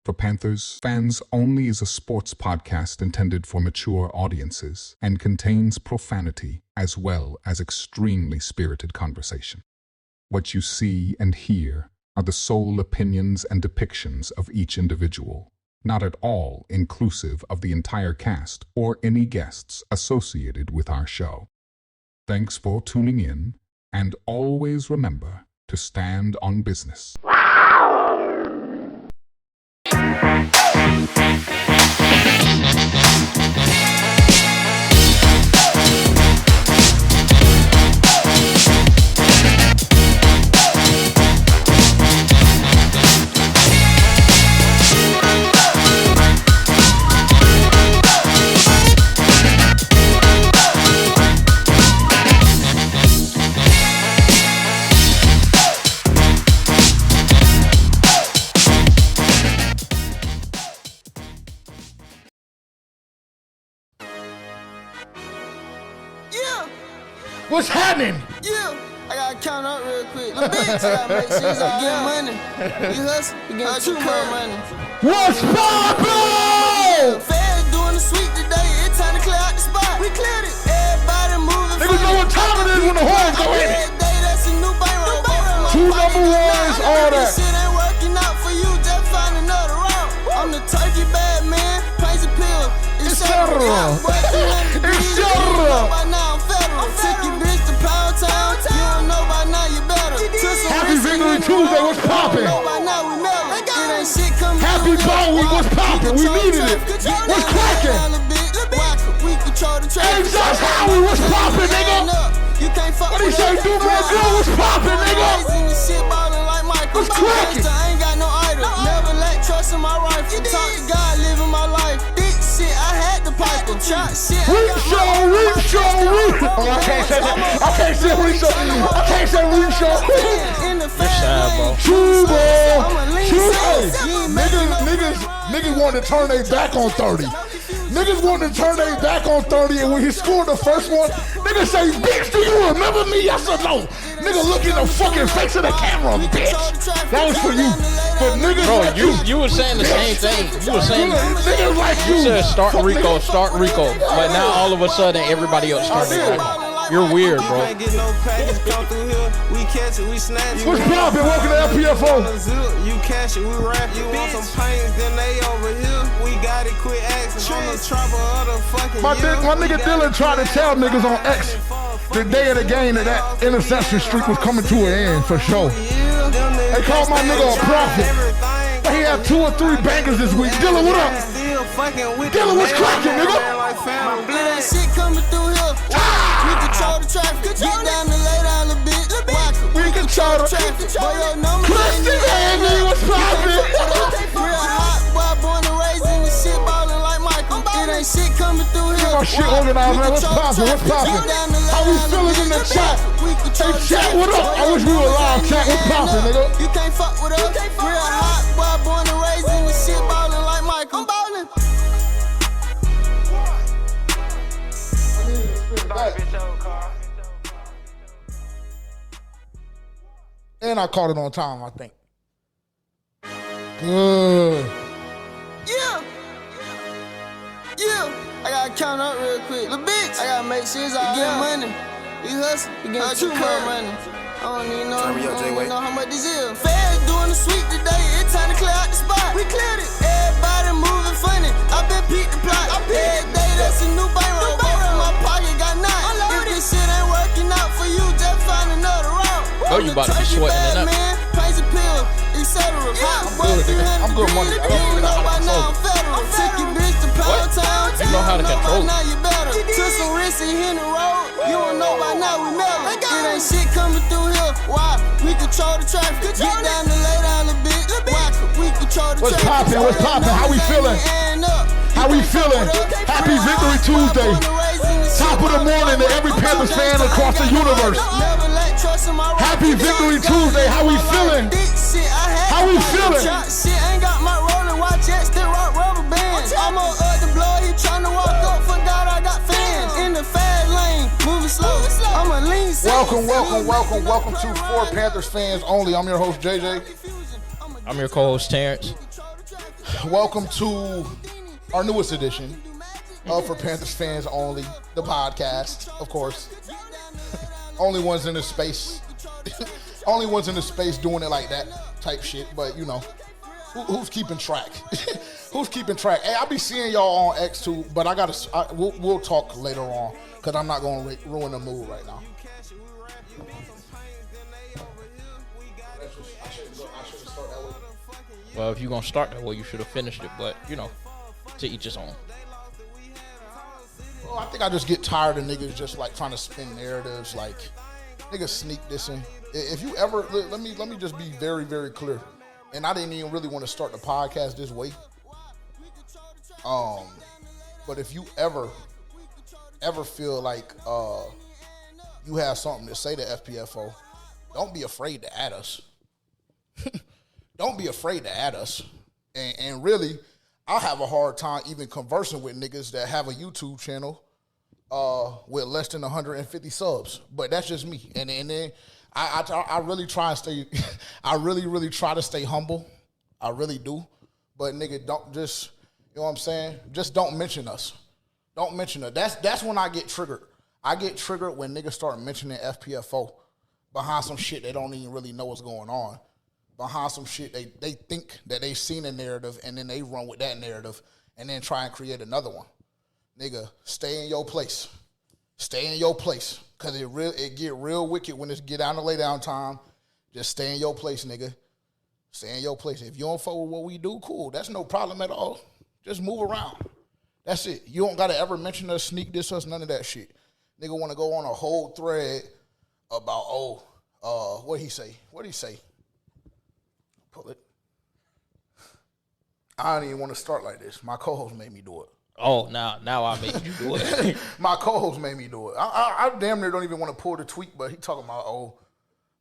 for Panthers fans only is a sports podcast intended for mature audiences and contains profanity as well as extremely spirited conversation. What you see and hear are the sole opinions and depictions of each individual, not at all inclusive of the entire cast or any guests associated with our show. Thanks for tuning in, and always remember to stand on business. What's happening? Yeah, I gotta count up real quick. Little bitch, I gotta make sure you getting money. You hustle, you getting too much money. What's poppin'? Feds doing the sweep today. It's time to clear out the spot. We cleared it. Everybody moving. Niggas know what time it is when the horns go in it. Every day that's a new bankroll. Two number ones, all that. Shit ain't working out for you. Just find another route. I'm the turkey bad man. Pays a pill. Etc. By now I'm federal. Took your bitch to Pound Town. You don't know by now you better. Happy Victory Tuesday, what's poppin'? Happy Ball Week, what's poppin'? We needed it. What's crackin'? Hey, Josh Howie, what's poppin', nigga? What he say, do more good, what's poppin', nigga? What's crackin'? I ain't got no idol. Never lack trust in my rifle. Talk to God, living my life. Shit, I had to pipe them. Shot shit. Reap show. Oh, I can't say that. I can't say reap show. I can't say reap show. Niggas wanted to turn their back on 30. Niggas wanted to turn their back on 30, and when he scored the first one, niggas say, bitch, do you remember me? Yes or no? Nigga, look in the fucking face of the camera, bitch. That was for you. But niggas bro, like you were saying the same thing. You were saying niggas like you said start Rico. But now all of a sudden everybody else started Rico. You're weird, bro. What's poppin'? Welcome to LPFO. You cash it, we rap. You want some pains, then they over here. We got it, quit asking. On the trouble of the fucking My nigga Dylan tried to tell niggas on X the day of the game that interception streak was coming to an end for sure. They called my nigga a prophet. But he had 2 or 3 bangers this week. Dylan, what up? Dylan, what's cracking, nigga? That shit coming through here. We control the traffic. Get down and lay down a bit. We control the traffic. Christy, baby, what's poppin'? Real hot, boy, born and raised in the shit, ballin' like Michael. It ain't shit coming through here. Get my shit organized, man. What's poppin'? How we feeling in the chat? Hey, chat, what up? I wish we were live, chat. What's poppin', nigga? You can't fuck with us. Real hot, boy, born and raised in the shit, ballin' like Michael. I'm ballin'. And I caught it on time, I think. Good. Yeah. I gotta count up real quick. Little bitch, I gotta make sure you getting money. You hustle, you getting too much money. I don't even know how much this is. Feds doing the sweep today. It's time to clear out the spot. We cleared it. Everybody moving funny. I been peep the plot. Every day that's a new bankroll. My pocket got 9. If this shit ain't working out for you, just find another route. Oh, you about to be sweating it up. Pays a pill, etc. I'm good money. I don't know how to control it. Took your bitch to Pound Town. You know how to control it. Now you better. Took some risks and hit the road. You don't know by now we mellow. It ain't shit coming through here. Why? We control the traffic. Get down and lay down a bit. Why? We control the traffic. What's poppin'? How we feeling? How we feeling? Happy Victory Tuesday. Top of the morning to every Panthers fan across the universe. Happy Victory Tuesday. How we feeling? How we feeling? Shit ain't got my rolling watch yet. Still rock rubber bands. I'm on the blow. He tryna walk up. Forgot I got fans in the fast lane. Moving slow. I'm a lean. Welcome to For Panthers Fans Only. I'm your host JJ. I'm your co-host Terrence. welcome to our newest edition of For Panthers Fans Only, the podcast, of course. Only ones in the space. Only ones in the space doing it like that type shit, but you know, who's keeping track? Who's keeping track? Hey, I'll be seeing y'all on X too, but we'll talk later on because I'm not going to ruin the mood right now. Well, if you're going to start that way, you should have finished it, but, you know, to each his own. Well, I think I just get tired of niggas just like trying to spin narratives, like niggas sneak this in. If you ever, let me just be very, very clear. And I didn't even really want to start the podcast this way. But if you ever feel like you have something to say to FPFO, don't be afraid to add us. Don't be afraid to add us. And really, I have a hard time even conversing with niggas that have a YouTube channel with less than 150 subs. But that's just me. And then I really try and stay, I really try to stay humble. I really do. But nigga, don't just, you know what I'm saying? Just don't mention us. Don't mention us. That's when I get triggered. I get triggered when niggas start mentioning FPFO behind some shit they don't even really know what's going on. Behind some shit they think that they seen a narrative and then they run with that narrative and then try and create another one. Nigga, stay in your place. Stay in your place. Cause it get real wicked when it's get down to lay down time. Just stay in your place, nigga. Stay in your place. If you don't fuck with what we do, cool. That's no problem at all. Just move around. That's it. You don't gotta ever mention us, sneak this us, none of that shit. Nigga wanna go on a whole thread about, what'd he say? What'd he say? Pull it. I don't even want to start like this. My co-host made me do it. Oh, now I made you do it. My co-host made me do it. I damn near don't even want to pull the tweet, but he talking about,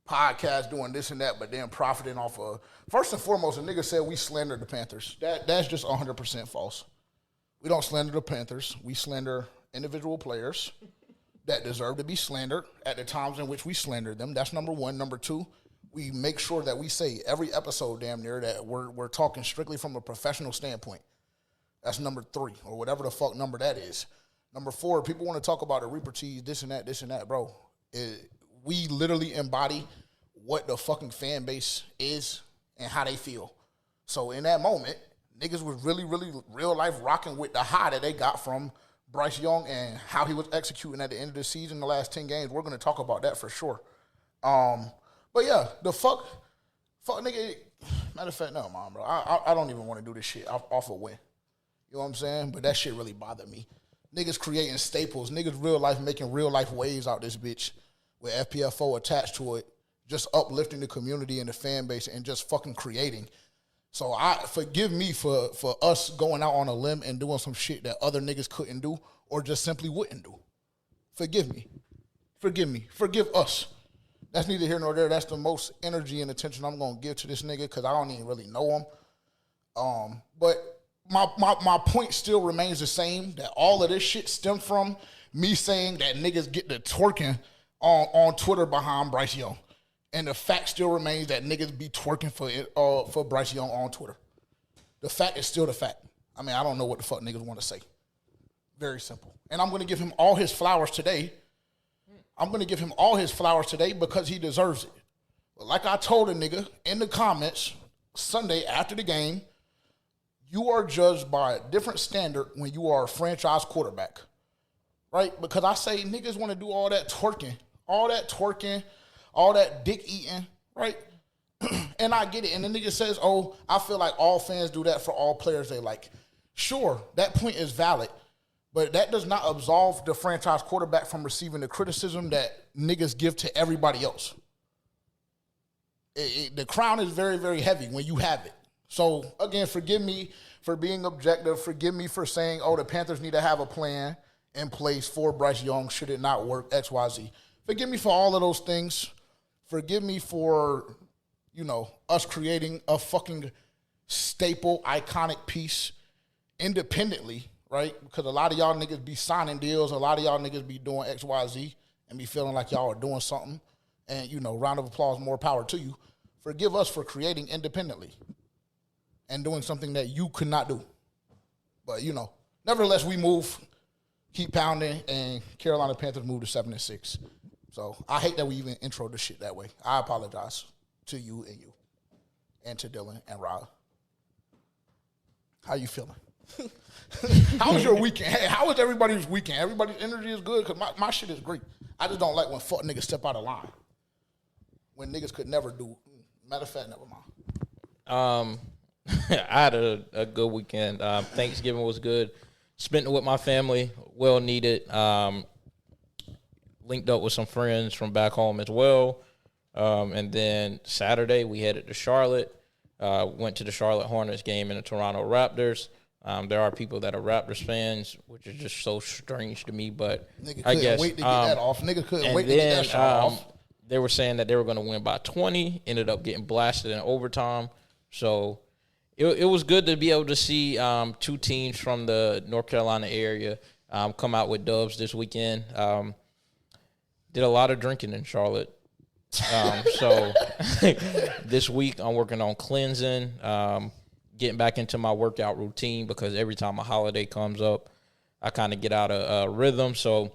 podcast doing this and that, but then profiting off of. First and foremost, a nigga said we slandered the Panthers. That's just 100% false. We don't slander the Panthers. We slander individual players that deserve to be slandered at the times in which we slandered them. That's number one. Number two, we make sure that we say every episode damn near that we're talking strictly from a professional standpoint. That's number three, or whatever the fuck number that is. Number four, people want to talk about the Reaper cheese, this and that, bro. We literally embody what the fucking fan base is and how they feel. So in that moment, niggas was really, really real life rocking with the high that they got from Bryce Young and how he was executing at the end of the season, the last 10 games. We're going to talk about that for sure. But yeah, the fuck nigga, matter of fact, no, mom, bro. I don't even want to do this shit off a win. You know what I'm saying? But that shit really bothered me. Niggas creating staples. Niggas real life making real life waves out this bitch with FPFO attached to it, just uplifting the community and the fan base and just fucking creating. So forgive me for us going out on a limb and doing some shit that other niggas couldn't do or just simply wouldn't do. Forgive me. Forgive us. That's neither here nor there. That's the most energy and attention I'm going to give to this nigga because I don't even really know him. But my point still remains the same, that all of this shit stemmed from me saying that niggas get the twerking on Twitter behind Bryce Young. And the fact still remains that niggas be twerking for Bryce Young on Twitter. The fact is still the fact. I mean, I don't know what the fuck niggas want to say. Very simple. And I'm going to give him all his flowers today. Because he deserves it. But like I told a nigga in the comments Sunday after the game, you are judged by a different standard when you are a franchise quarterback. Right? Because I say niggas want to do all that twerking, all that dick eating, right? And I get it. And the nigga says, I feel like all fans do that for all players they like. Sure, that point is valid. But that does not absolve the franchise quarterback from receiving the criticism that niggas give to everybody else. The crown is very, very heavy when you have it. So, again, forgive me for being objective. Forgive me for saying, the Panthers need to have a plan in place for Bryce Young should it not work, X, Y, Z. Forgive me for all of those things. Forgive me for, us creating a fucking staple, iconic piece independently, right? Because a lot of y'all niggas be signing deals. A lot of y'all niggas be doing X, Y, Z and be feeling like y'all are doing something. And, round of applause, more power to you. Forgive us for creating independently. and doing something that you could not do. But, you know, nevertheless, we move, keep pounding, and Carolina Panthers move to 7-6. So I hate that we even intro this shit that way. I apologize to you and to Dylan and Rob. How you feeling? How was your weekend? Hey, how was everybody's weekend? Everybody's energy is good because my shit is great. I just don't like when fuck niggas step out of line. When niggas could never do. Matter of fact, never mind. I had a good weekend. Thanksgiving was good. Spent it with my family. Well needed. Linked up with some friends from back home as well. And then Saturday we headed to Charlotte. Went to the Charlotte Hornets game and the Toronto Raptors. There are people that are Raptors fans, which is just so strange to me. But Nigga I couldn't guess wait to get that off. Nigga couldn't wait to then, get that shot off. They were saying that they were going to win by 20. Ended up getting blasted in overtime. So it was good to be able to see two teams from the North Carolina area come out with dubs this weekend. Did a lot of drinking in Charlotte. So this week I'm working on cleansing, getting back into my workout routine because every time a holiday comes up, I kind of get out of rhythm. So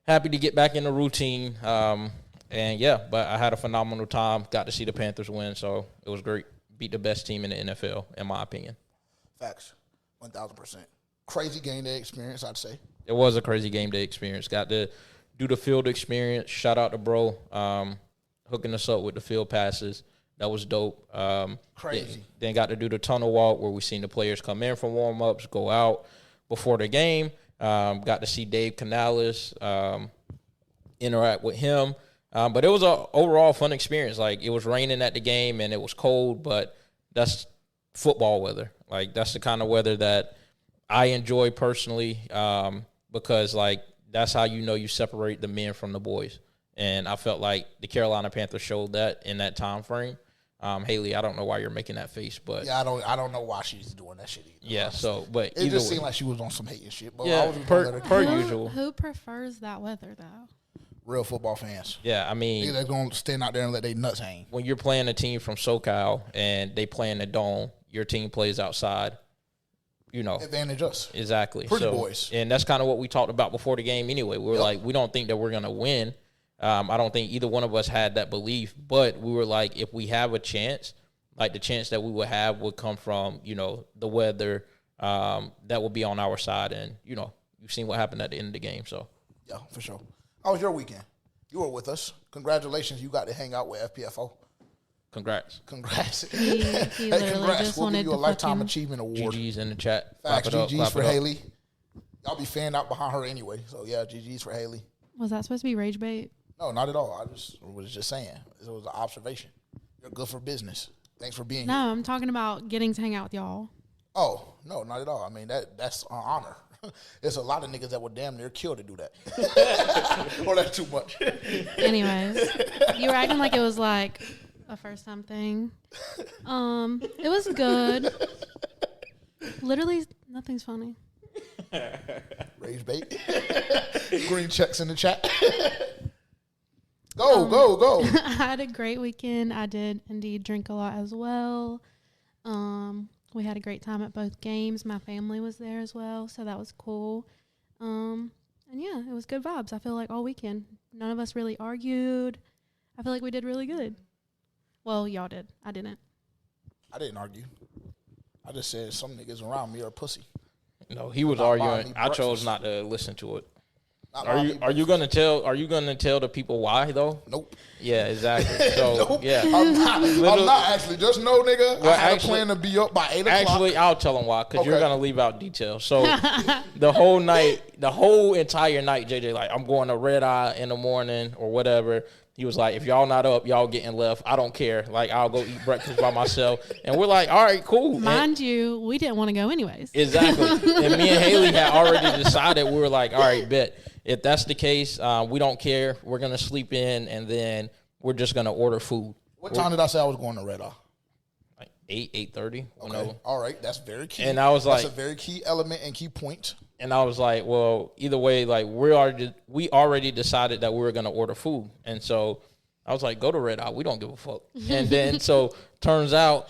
happy to get back in the routine. And yeah, but I had a phenomenal time. Got to see the Panthers win, so it was great. Beat the best team in the NFL, in my opinion. Facts, 1,000%. Crazy game day experience, I'd say. It was a crazy game day experience. Got to do the field experience. Shout out to bro, hooking us up with the field passes. That was dope. Crazy. Then got to do the tunnel walk where we seen the players come in from warm-ups, go out before the game. Got to see Dave Canales, interact with him. But it was an overall fun experience. Like, it was raining at the game and it was cold, but that's football weather. Like, that's the kind of weather that I enjoy personally because, like, that's how you know you separate the men from the boys. And I felt like the Carolina Panthers showed that in that time frame. Haley, I don't know why you're making that face, but yeah, I don't know why she's doing that shit either. Yeah, so but it just seemed like she was on some hating shit. But yeah, I was per usual. Who prefers that weather though? Real football fans. Yeah, I mean, they're gonna stand out there and let their nuts hang. When you're playing a team from SoCal and they play in the dome, your team plays outside. You know, advantage us. Exactly. Pretty boys. And that's kind of what we talked about before the game anyway. We were like, we don't think that we're going to win. I don't think either one of us had that belief. But we were like, if we have a chance, like the chance that we would have would come from, you know, the weather that will be on our side. And, you know, you've seen what happened at the end of the game. So, yeah, for sure. How was your weekend? You were with us. Congratulations. You got to hang out with FPFO. Congrats. He Hey, congrats. just We'll wanted give you a to Lifetime fucking Achievement Award. GG's in the chat. Facts, Clap it up, GG's clap for it up. Haley. Y'all be fanned out behind her anyway. So, yeah, GG's for Haley. Was that supposed to be rage bait? No, not at all. I was just saying. It was an observation. You're good for business. Thanks for being No, here. I'm talking about getting to hang out with y'all. Oh, no, not at all. I mean, that's an honor. There's a lot of niggas that would damn near kill to do that. Or that's too much. Anyways, you were acting like it was like a first time thing. It was good. Literally, nothing's funny. Rage bait. Green checks in the chat. Go. I had a great weekend. I did indeed drink a lot as well. We had a great time at both games. My family was there as well, so that was cool. And yeah, it was good vibes. I feel like all weekend, none of us really argued. I feel like we did really good. Well, y'all did. I didn't. I didn't argue. I just said some niggas around me are pussy. No, he was Not buying arguing. me I chose breakfast. not to listen to it. Not Are buying you me are you gonna tell the people why though? Nope. Yeah, exactly. So Nope. yeah, I'm not actually. Just know, nigga, Well, I had actually- a plan to be up by 8 o'clock. actually, I'll tell them why because you're Okay. gonna leave out details. So the whole entire night, JJ like I'm going to Red Eye in the morning or whatever. He was like, if y'all not up, y'all getting left. I don't care. Like I'll go eat breakfast by myself. And we're like, all right, cool. Mind you, we didn't want to go anyways. Exactly. And me and Haley had already decided. We were like, all right, bet. If that's the case, we don't care. We're going to sleep in, and then we're just going to order food. What time did I say I was going to Red Eye? Like 8:30. Okay. All right. That's very key. And I was that's like- a very key element and key point. And I was like, well, either way, like we already decided that we were going to order food. And so I was like, go to Red Eye. We don't give a fuck. And then so turns out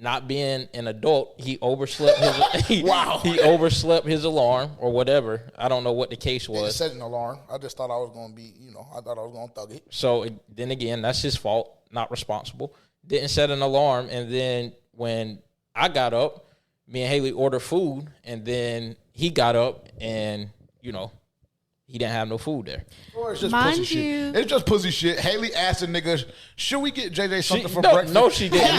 not being an adult, he overslept his Wow. he overslept his alarm or whatever. I don't know what the case It was. set an alarm. I just thought I was going to be, I thought I was going to thug it. So then again, that's his fault, not responsible. Didn't set an alarm, and then when I got up, me and Haley ordered food, and then he got up, and he didn't have no food there. Or it's just Mind pussy you- shit. It's just pussy shit. Haley asked a nigga, should we get JJ something for breakfast? No, she didn't.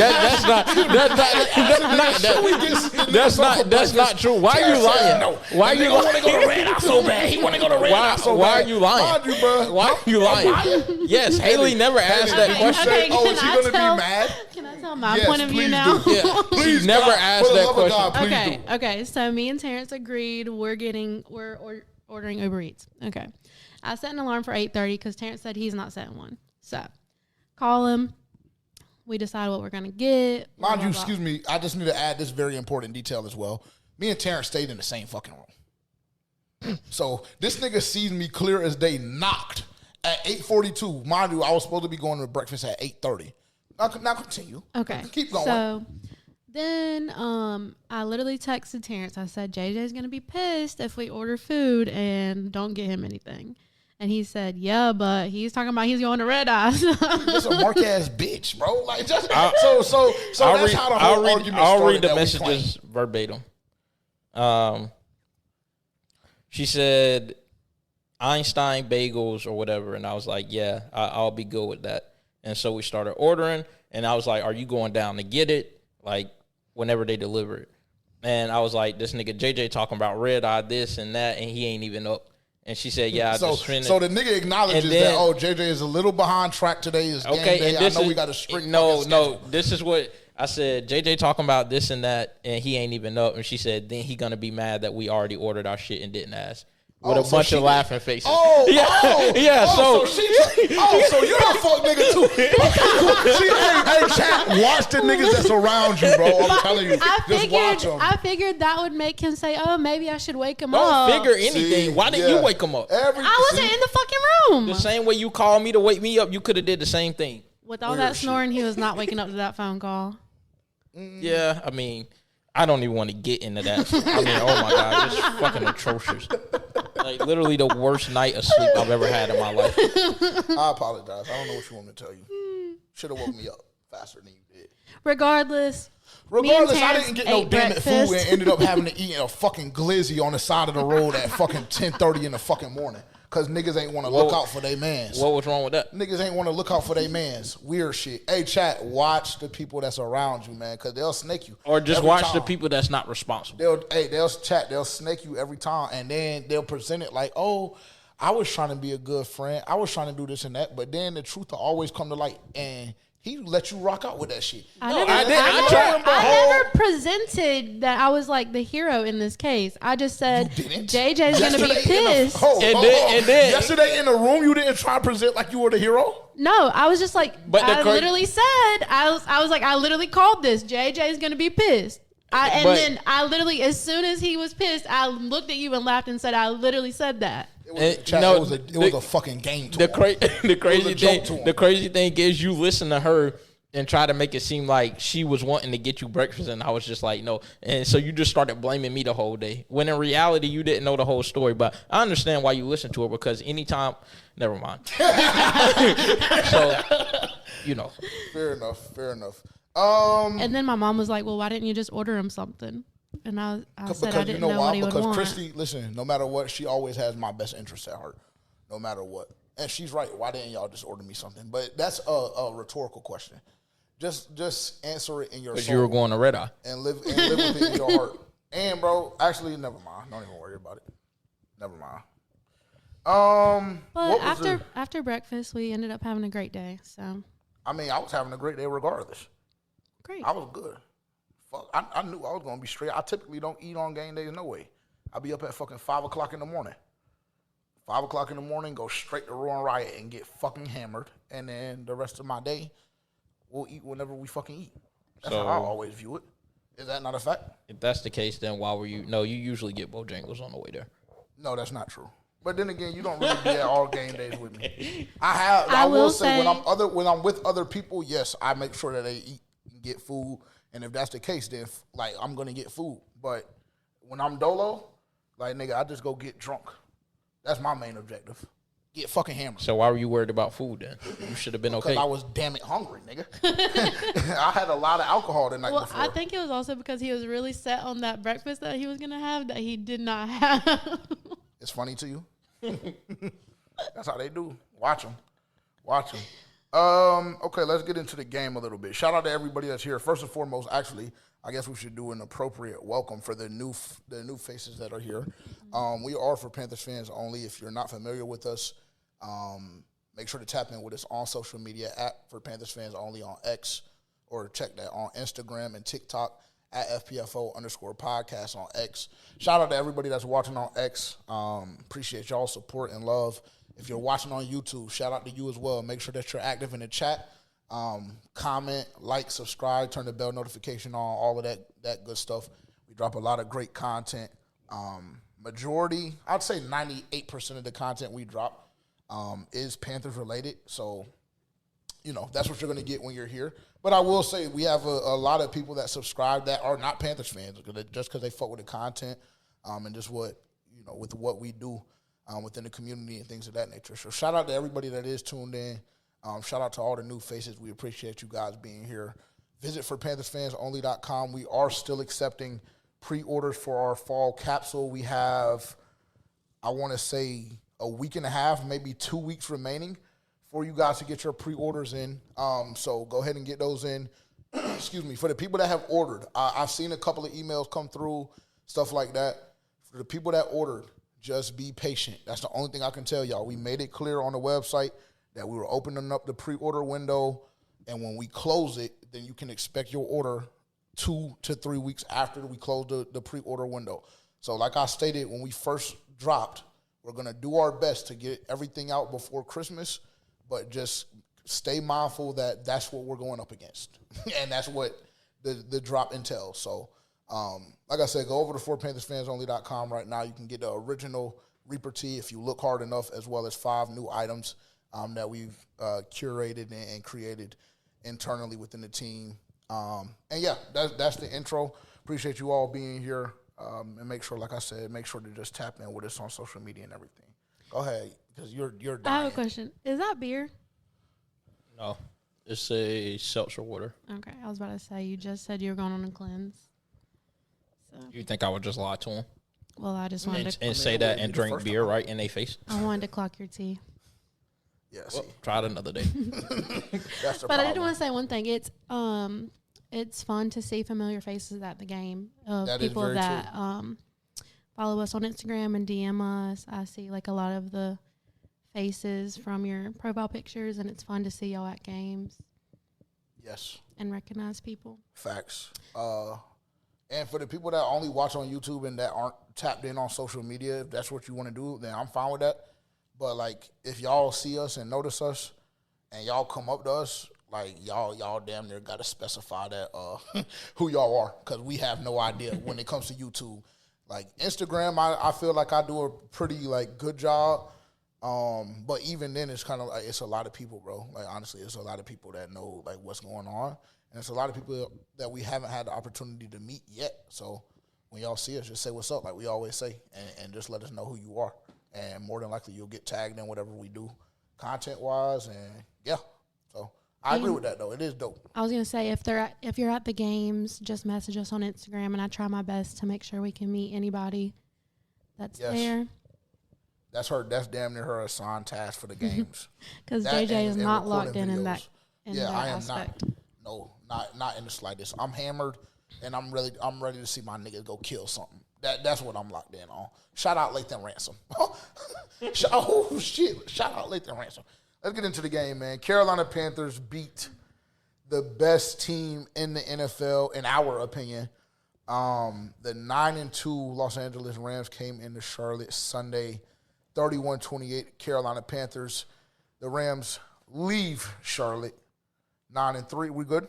That's not true. Why are you lying? No. Why are you want to lying? go to Red Eye so bad. He want to go to Red Eye so bad. Why are you lying? Mind you, bro. Why are you lying? Yes, Haley never asked that Haley, question. okay. Oh, is can she I gonna be tell- mad? Can I tell my Yes, point of view please now? do. Yeah, Please, she never God, asked for the that love of question. God, please Okay, do. okay. So me and Terrence agreed we're ordering Uber Eats. Okay. I set an alarm for 8:30 because Terrence said he's not setting one. So call him. We decide what we're gonna get. Mind you, blah, blah. excuse me, I just need to add this very important detail as well. Me and Terrence stayed in the same fucking room. So this nigga sees me clear as day knocked at 8:42. Mind you, I was supposed to be going to breakfast at 8:30. Now continue. Okay. Keep going. So then I literally texted Terrence. I said, JJ's going to be pissed if we order food and don't get him anything. And he said, yeah, but he's talking about he's going to Red Eye. Just a mark ass bitch, bro. Like just so that's how the whole argument I'll started. read the that we messages verbatim. She said Einstein bagels or whatever, and I was like, yeah, I'll be good with that. And so we started ordering, and I was like, are you going down to get it? Like, whenever they deliver it. And I was like, this nigga JJ talking about Red Eye, this and that, and he ain't even up. And she said, yeah, I So just finished. the nigga acknowledges And then- that, JJ is a little behind track today. Is game Okay, day. and this I know is, we got a strict no, fucking schedule. this is what I said. JJ talking about this and that, and he ain't even up. And she said, then he gonna be mad that we already ordered our shit and didn't ask. With a so bunch she of did- laughing faces. Oh, yeah, oh, yeah. oh, So so you're a fuck nigga too. Hey, chat, watch the niggas that's around you, bro. I'm telling you, just watch them. I figured that would make him say, oh, maybe I should wake him don't up. figure anything. Why didn't you wake him up? I wasn't in the fucking room. The same way you called me to wake me up, you could have did the same thing. With all that snoring, he was not waking up to that phone call. Yeah, I mean, I don't even want to get into that. I mean, oh my God, it's fucking atrocious. Like, literally the worst night of sleep I've ever had in my life. I apologize. I don't know what you want me to tell you. Should have woke me up faster than you did. Regardless, Regardless, I Terrence didn't get no ate damn it food breakfast. and ended up having to eat a fucking glizzy on the side of the road at fucking 10:30 in the fucking morning. Cause niggas ain't want to look out for their mans. What was wrong with that? Niggas ain't want to look out for their mans. Weird shit. Hey, chat, watch the people that's around you, man, because they'll snake you. Or just every watch time. the people that's not responsible. They'll snake you every time, and then they'll present it like, oh, I was trying to be a good friend. I was trying to do this and that, but then the truth will always come to light, and he let you rock out with that shit. I never presented that I was like the hero in this case. I just said JJ's going to be pissed. And then Yesterday in the room, you didn't try to present like you were the hero? No, I was just like, But I literally said, I was like, I literally called this. JJ's going to be pissed. Then I literally, as soon as he was pissed, I looked at you and laughed and said, I literally said that. It was a fucking game to him. The crazy thing is you listen to her and try to make it seem like she was wanting to get you breakfast, and I was just like, no. And so you just started blaming me the whole day, when in reality you didn't know the whole story. But I understand why you listen to her, because anytime, never mind. So, Fair enough. And then my mom was like, well, why didn't you just order him something? And I said I didn't know what he would want. Because Christy, listen, no matter what, she always has my best interest at heart, no matter what. And she's right. Why didn't y'all just order me something? But that's a rhetorical question. Just answer it in your soul. Because you were going to Red Eye. And live with it in your heart. And, bro, actually, never mind. Don't even worry about it. Never mind. But after breakfast, we ended up having a great day. So I mean, I was having a great day regardless. great. I was good. Fuck, I knew I was going to be straight. I typically don't eat on game days, no way. I'll be up at fucking 5 o'clock in the morning. 5 o'clock in the morning, go straight to Roaring Riot and get fucking hammered. And then the rest of my day, we'll eat whenever we fucking eat. That's how I always view it. Is that not a fact? If that's the case, then why were you? No, you usually get Bojangles on the way there. No, that's not true. But then again, you don't really be at all game days with me. I will say when I'm with other people, yes, I make sure that they eat and get food And if that's the case, then like I'm gonna get food. But when I'm dolo, like nigga, I just go get drunk. That's my main objective. Get fucking hammered. So why were you worried about food then? You should have been okay. Because I was damn it hungry, nigga. I had a lot of alcohol the night before. I think it was also because he was really set on that breakfast that he was gonna have that he did not have. It's funny to you? That's how they do. Watch them. Okay, let's get into the game a little bit. Shout out to everybody that's here. First and foremost, actually, I guess we should do an appropriate welcome for the new faces that are here. We are for Panthers fans only. If you're not familiar with us, make sure to tap in with us on social media at for Panthers fans only on X, or check that on Instagram and TikTok at FPFO_podcast on X. Shout out to everybody that's watching on X. Appreciate y'all support and love. If you're watching on YouTube, shout out to you as well. Make sure that you're active in the chat. Comment, like, subscribe, turn the bell notification on, all of that good stuff. We drop a lot of great content. Majority, I'd say 98% of the content we drop is Panthers related. So, that's what you're going to get when you're here. But I will say we have a lot of people that subscribe that are not Panthers fans just because they fuck with the content and just what, with what we do within the community and things of that nature. So shout out to everybody that is tuned in. Shout out to all the new faces. We appreciate you guys being here. Visit for PanthersFansOnly.com. We are still accepting pre-orders for our fall capsule. We have, I want to say, a week and a half, maybe 2 weeks remaining for you guys to get your pre-orders in. So go ahead and get those in. Excuse me. For the people that have ordered, I've seen a couple of emails come through, stuff like that. For the people that ordered, just be patient. That's the only thing I can tell y'all. We made it clear on the website that we were opening up the pre-order window, and when we close it, then you can expect your order 2 to 3 weeks after we close the pre-order window. So like I stated, when we first dropped, we're going to do our best to get everything out before Christmas, but just stay mindful that that's what we're going up against, and that's what the drop entails. So, like I said, go over to forpanthersfansonly.com right now. You can get the original Reaper tee if you look hard enough, as well as 5 new items that we've curated and created internally within the team. And yeah, that's the intro. Appreciate you all being here. And make sure, like I said, make sure to just tap in with us on social media and everything. Go ahead, because you're dying. I have a question. Is that beer? No, it's a seltzer water. Okay, I was about to say, you just said you were going on a cleanse. So. You think I would just lie to him? Well, I just wanted to... And say that and drink beer right in their face? I wanted to clock your tea. Yes. Well, try it another day. That's the But problem. I did want to say one thing. It's fun to see familiar faces at the game of That people is very that follow us on Instagram and DM us. I see like a lot of the faces from your profile pictures, and it's fun to see y'all at games. Yes. And recognize people. Facts. And for the people that only watch on YouTube and that aren't tapped in on social media, if that's what you want to do, then I'm fine with that. But like, if y'all see us and notice us, and y'all come up to us, like y'all damn near got to specify that who y'all are, because we have no idea when it comes to YouTube. Like Instagram, I feel like I do a pretty like good job. But even then, it's kind of like, it's a lot of people, bro. Like honestly, it's a lot of people that know like what's going on, and it's a lot of people that we haven't had the opportunity to meet yet. So when y'all see us, just say what's up, like we always say, and just let us know who you are. And more than likely, you'll get tagged in whatever we do, content-wise, and yeah. So I agree with that, though. It is dope. I was gonna say, if you're at the games, just message us on Instagram, and I try my best to make sure we can meet anybody that's there. That's damn near her assigned task for the games. Because JJ is not locked in that. I am aspect. not. No, not in the slightest. I'm hammered, and I'm ready to see my niggas go kill something. That's what I'm locked in on. Shout out Lathan Ransom. Shout out Lathan Ransom. Let's get into the game, man. Carolina Panthers beat the best team in the NFL, in our opinion. The 9-2 Los Angeles Rams came into Charlotte Sunday, 31-28 Carolina Panthers. The Rams leave Charlotte 9-3. We good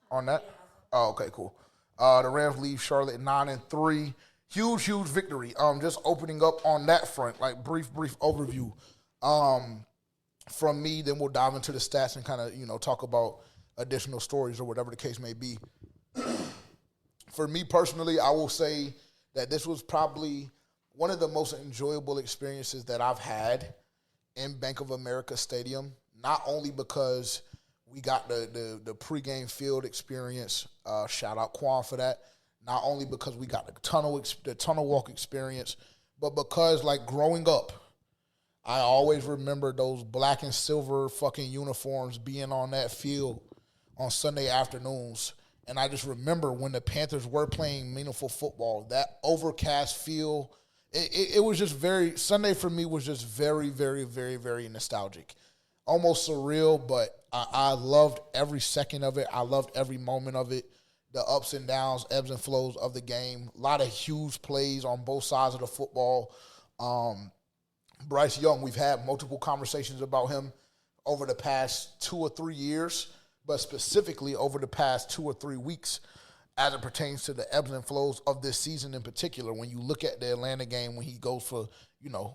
on that? Oh, okay, cool. The Rams leave Charlotte 9-3. Huge victory. Just opening up on that front, like brief overview from me. Then we'll dive into the stats and kind of talk about additional stories or whatever the case may be. For me personally, I will say that this was probably one of the most enjoyable experiences that I've had in Bank of America Stadium, not only because we got the pregame field experience, shout out Quan for that, not only because we got the tunnel walk experience, but because, like, growing up, I always remember those black and silver fucking uniforms being on that field on Sunday afternoons. And I just remember when the Panthers were playing meaningful football, that overcast feel, it was just Sunday for me was just very, very, very, very nostalgic. Almost surreal, but I loved every second of it. I loved every moment of it. The ups and downs, ebbs and flows of the game. A lot of huge plays on both sides of the football. Bryce Young, we've had multiple conversations about him over the past 2 or 3 years, but specifically over the past 2 or 3 weeks as it pertains to the ebbs and flows of this season in particular. When you look at the Atlanta game when he goes for,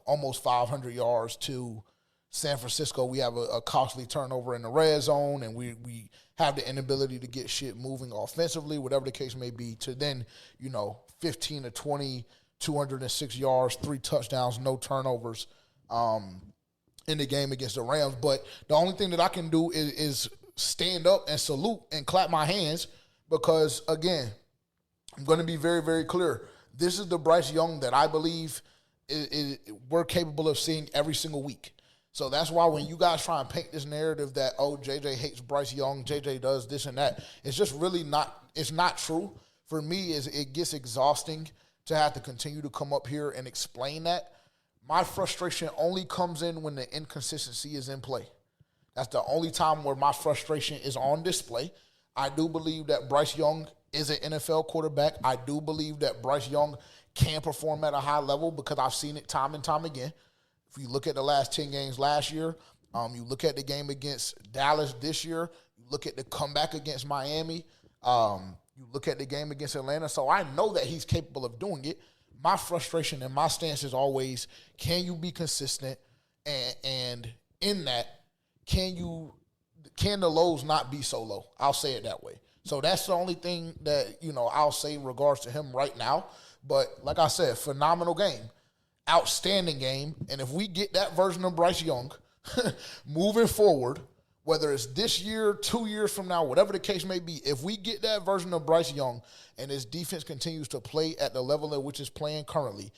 almost 500 yards to San Francisco, we have a costly turnover in the red zone, and we have the inability to get shit moving offensively, whatever the case may be, to then, 15 to 20, 206 yards, 3 touchdowns, no turnovers in the game against the Rams. But the only thing that I can do is stand up and salute and clap my hands because, again, I'm going to be very, very clear. This is the Bryce Young that I believe we're capable of seeing every single week. So that's why when you guys try and paint this narrative that, JJ hates Bryce Young, JJ does this and that, it's just really it's not true. For me, it gets exhausting to have to continue to come up here and explain that. My frustration only comes in when the inconsistency is in play. That's the only time where my frustration is on display. I do believe that Bryce Young is an NFL quarterback. I do believe that Bryce Young can perform at a high level because I've seen it time and time again. If you look at the last 10 games last year, you look at the game against Dallas this year, you look at the comeback against Miami, you look at the game against Atlanta. So I know that he's capable of doing it. My frustration and my stance is always, can you be consistent? And in that, can the lows not be so low? I'll say it that way. So that's the only thing that, I'll say in regards to him right now. But like I said, phenomenal game. Outstanding game. And if we get that version of Bryce Young moving forward, whether it's this year, 2 years from now, whatever the case may be, if we get that version of Bryce Young and his defense continues to play at the level at which it's playing currently,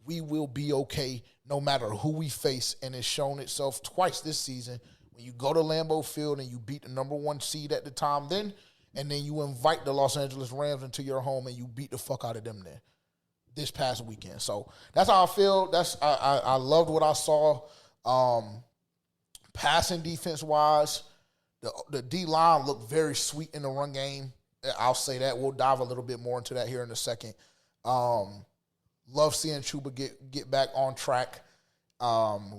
we will be okay no matter who we face. And it's shown itself twice this season. When you go to Lambeau Field and you beat the number 1 seed at the time and then you invite the Los Angeles Rams into your home and you beat the fuck out of them there this past weekend. So that's how I feel. I loved what I saw. Passing defense-wise, the D-line looked very sweet in the run game. I'll say that. We'll dive a little bit more into that here in a second. Love seeing Chuba get back on track.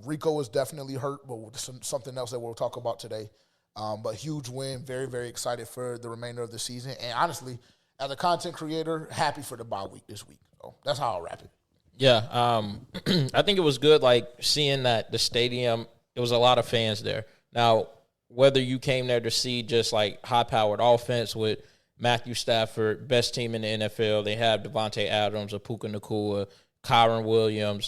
Rico is definitely hurt, but something else that we'll talk about today. But huge win. Very, very excited for the remainder of the season. And honestly, as a content creator, happy for the bye week this week. So that's how I'll wrap it. Yeah, I think it was good, like, seeing that the stadium, it was a lot of fans there. Now, whether you came there to see just, like, high-powered offense with Matthew Stafford, best team in the NFL, they have Devontae Adams, Puka Nacua, Kyron Williams.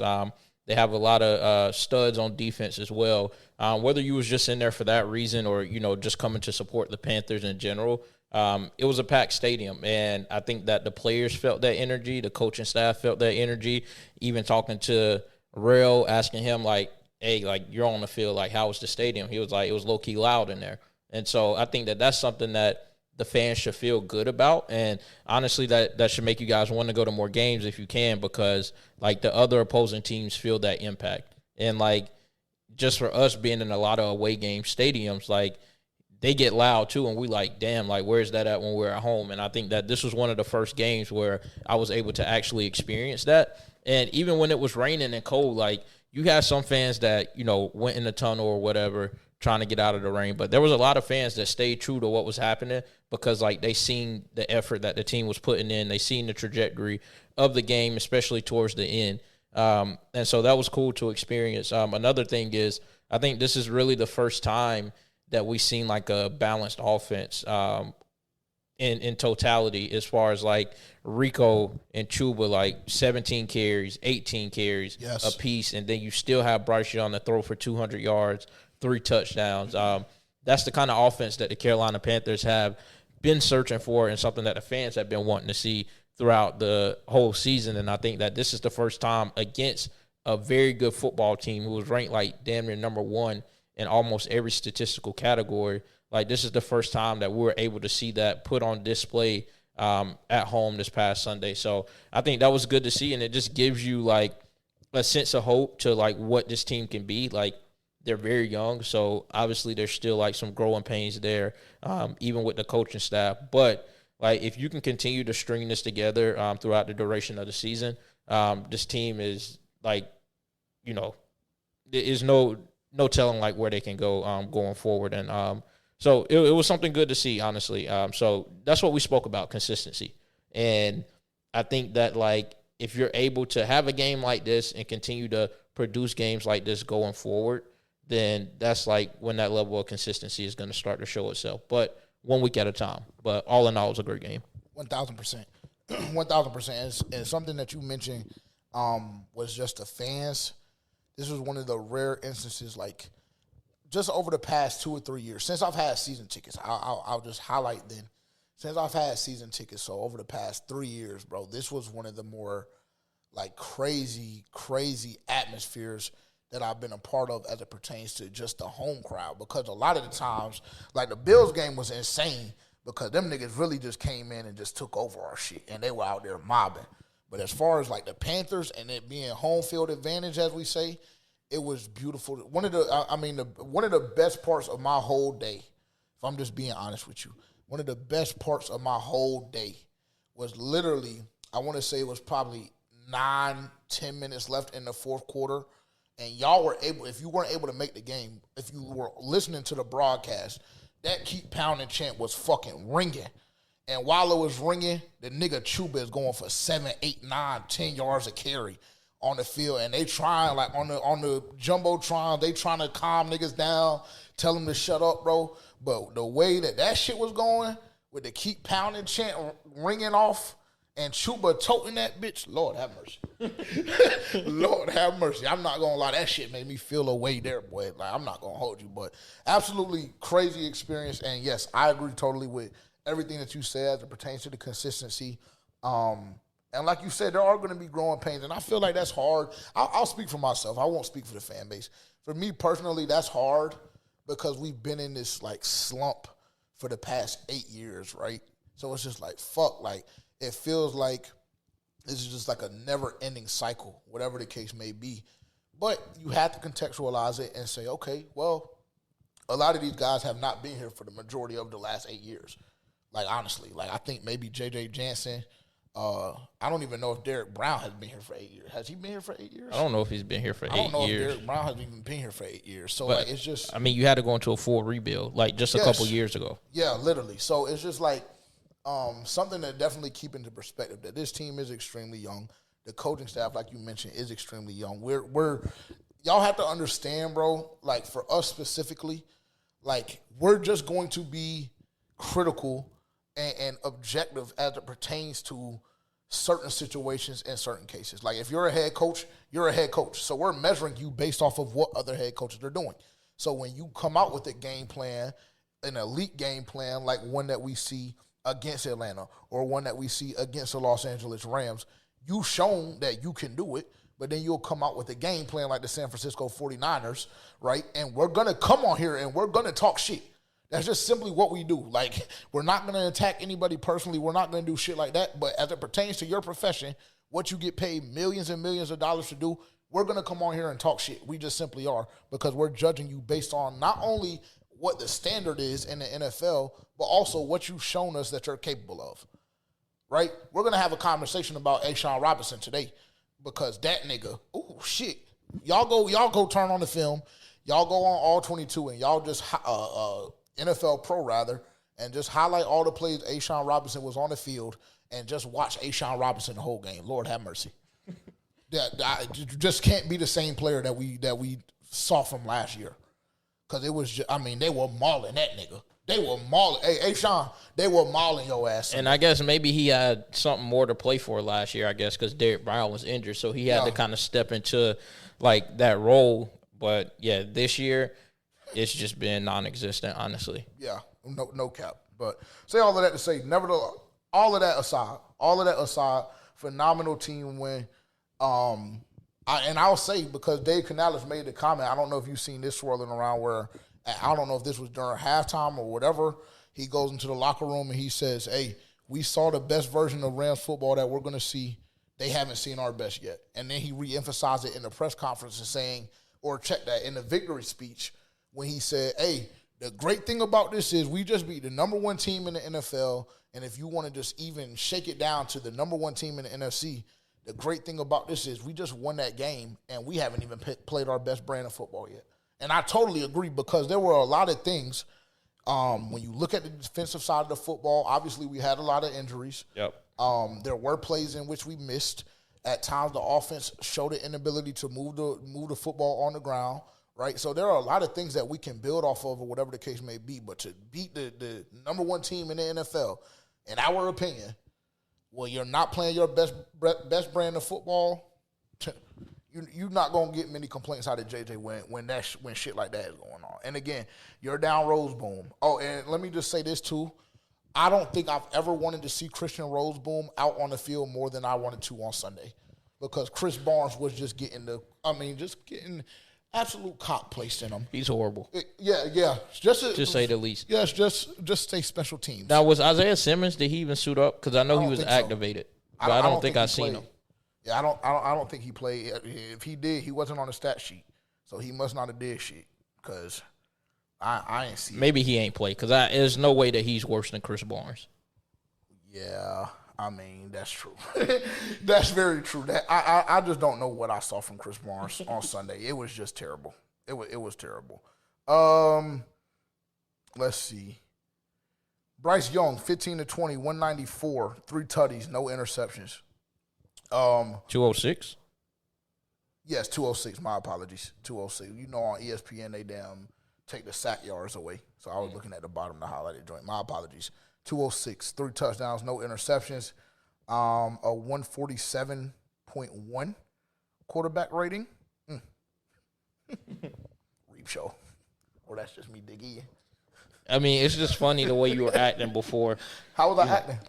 They have a lot of studs on defense as well. Whether you was just in there for that reason or, just coming to support the Panthers in general, it was a packed stadium, and I think that the players felt that energy, the coaching staff felt that energy, even talking to Rail, asking him, like, hey, like, you're on the field, like, how was the stadium? He was like, it was low-key loud in there. And so I think that that's something that the fans should feel good about, and honestly, that should make you guys want to go to more games if you can because, like, the other opposing teams feel that impact. And, like, just for us being in a lot of away game stadiums, like, they get loud too, and we like, damn, like, where's that at when we're at home? And I think that this was one of the first games where I was able to actually experience that. And even when it was raining and cold, like, you had some fans that, went in the tunnel or whatever trying to get out of the rain. But there was a lot of fans that stayed true to what was happening because, like, they seen the effort that the team was putting in. They seen the trajectory of the game, especially towards the end. And so that was cool to experience. Another thing is I think this is really the first time that we've seen, like, a balanced offense in totality, as far as like Rico and Chuba, like 17 carries, 18 carries a piece, and then you still have Bryce Young to throw for 200 yards, 3 touchdowns. That's the kind of offense that the Carolina Panthers have been searching for, and something that the fans have been wanting to see throughout the whole season. And I think that this is the first time against a very good football team who was ranked like damn near number 1 in almost every statistical category. Like, this is the first time that we were able to see that put on display at home this past Sunday. So I think that was good to see, and it just gives you like a sense of hope to like what this team can be. Like, they're very young, so obviously there's still like some growing pains there, even with the coaching staff. But like, if you can continue to string this together throughout the duration of the season, this team is like, you know, there is no telling like where they can go going forward. And so it was something good to see, honestly. So that's what we spoke about, consistency. And I think that like, if you're able to have a game like this and continue to produce games like this going forward, then that's like when that level of consistency is going to start to show itself. But 1 week at a time. But all in all, it was a great game. 1,000%. 1,000%. And something that you mentioned was just the fans. This was one of the rare instances, like, just over the past 2 or 3 years, since I've had season tickets. I'll just highlight then. Since I've had season tickets, so over the past 3 years, bro, this was one of the more, like, crazy atmospheres that I've been a part of as it pertains to just the home crowd. Because a lot of the times, like, the Bills game was insane because them niggas really just came in and just took over our shit, and they were out there mobbing. But as far as, like, the Panthers and it being home field advantage, as we say, it was beautiful. One of the best parts of my whole day, if I'm just being honest with you, one of the best parts of my whole day was literally, I want to say it was probably 9-10 minutes left in the fourth quarter, and y'all were able, if you weren't able to make the game, if you were listening to the broadcast, that keep pounding chant was fucking ringing. And while it was ringing, the nigga Chuba is going for 7, 8, 9, 10 yards a carry on the field. And they trying, like, on the Jumbotron, they trying to calm niggas down, tell them to shut up, bro. But the way that shit was going, with the keep pounding chant ringing off, and Chuba toting that bitch, Lord have mercy. Lord have mercy. I'm not going to lie. That shit made me feel a way there, boy. Like, I'm not going to hold you. But absolutely crazy experience. And, yes, I agree totally with everything that you said as it pertains to the consistency. And like you said, there are going to be growing pains. And I feel like that's hard. I'll speak for myself. I won't speak for the fan base. For me personally, that's hard because we've been in this, like, slump for the past 8 years, right? So it's just like, fuck, like, it feels like this is just like a never-ending cycle, whatever the case may be. But you have to contextualize it and say, okay, well, a lot of these guys have not been here for the majority of the last 8 years. Like, honestly, like, I think maybe J.J. Jansen. I don't even know if Derek Brown has been here for 8 years. Has he been here for 8 years? I don't know if he's been here for 8 years. I don't know if Derek Brown has even been here for 8 years. So, but, like, it's just... I mean, you had to go into a full rebuild, like, just a couple years ago. Yeah, literally. So, it's just like something to definitely keep into perspective, that this team is extremely young. The coaching staff, like you mentioned, is extremely young. Y'all have to understand, bro, like, for us specifically, like, we're just going to be critical and objective as it pertains to certain situations and certain cases. Like, if you're a head coach, you're a head coach. So we're measuring you based off of what other head coaches are doing. So when you come out with a game plan, an elite game plan, like one that we see against Atlanta or one that we see against the Los Angeles Rams, you've shown that you can do it, but then you'll come out with a game plan like the San Francisco 49ers, right? And we're going to come on here and we're going to talk shit. That's just simply what we do. Like, we're not going to attack anybody personally. We're not going to do shit like that. But as it pertains to your profession, what you get paid millions and millions of dollars to do, we're going to come on here and talk shit. We just simply are, because we're judging you based on not only what the standard is in the NFL, but also what you've shown us that you're capable of, right? We're going to have a conversation about Ashawn Robinson today, because that nigga, oh, shit. Y'all go turn on the film. Y'all go on all 22 and y'all just NFL Pro, rather, and just highlight all the plays Ashawn Robinson was on the field and just watch Ashawn Robinson the whole game. Lord have mercy. That just can't be the same player that we saw from last year. Because it was just, I mean, they were mauling that nigga. They were mauling. Hey, Sean, they were mauling your ass. And I guess maybe he had something more to play for last year, I guess, because Derrick Brown was injured. So he had to kind of step into, like, that role. But, yeah, this year, it's just been non-existent, honestly. Yeah, no cap. But say all of that to say, nevertheless, all of that aside, phenomenal team win. I'll say, because Dave Canales made the comment, I don't know if you've seen this swirling around where, I don't know if this was during halftime or whatever, he goes into the locker room and he says, hey, we saw the best version of Rams football that we're going to see. They haven't seen our best yet. And then he reemphasized it in the press conference and saying, or check that, in the victory speech when he said, hey, the great thing about this is we just beat the number one team in the NFL, and if you want to just even shake it down to the number one team in the NFC, the great thing about this is we just won that game, and we haven't even played our best brand of football yet. And I totally agree, because there were a lot of things. When you look at the defensive side of the football, obviously we had a lot of injuries. Yep. There were plays in which we missed. At times, the offense showed an inability to move the football on the ground, right? So there are a lot of things that we can build off of, or whatever the case may be. But to beat the number one team in the NFL, in our opinion, well, you're not playing your best brand of football. You're not gonna get many complaints out of JJ when shit like that is going on. And again, you're down Roseboom. Oh, and let me just say this too. I don't think I've ever wanted to see Christian Roseboom out on the field more than I wanted to on Sunday, because Chris Barnes was just getting absolute cock placed in him. He's horrible. Yeah. Just say the least. Yes, just say special teams. Now, was Isaiah Simmons, did he even suit up? Because I know he was activated, but I don't think I seen him. Yeah, I don't think he played. If he did, he wasn't on the stat sheet, so he must not have did shit, because I ain't see. Maybe he ain't played, because there's no way that he's worse than Chris Barnes. Yeah, I mean, that's true. That's very true. That I just don't know what I saw from Chris Barnes on Sunday. It was just terrible. It was terrible. Let's see. Bryce Young, 15 to 20, 194, 3 tutties, no interceptions. 206? Yes, 206. My apologies. 206. You know, on ESPN they take the sack yards away. So I was looking at the bottom of the highlighted joint. My apologies. 206, 3 touchdowns, no interceptions. A 147.1 quarterback rating. Reap show. Or that's just me digging. I mean, it's just funny the way you were acting before. How was I acting?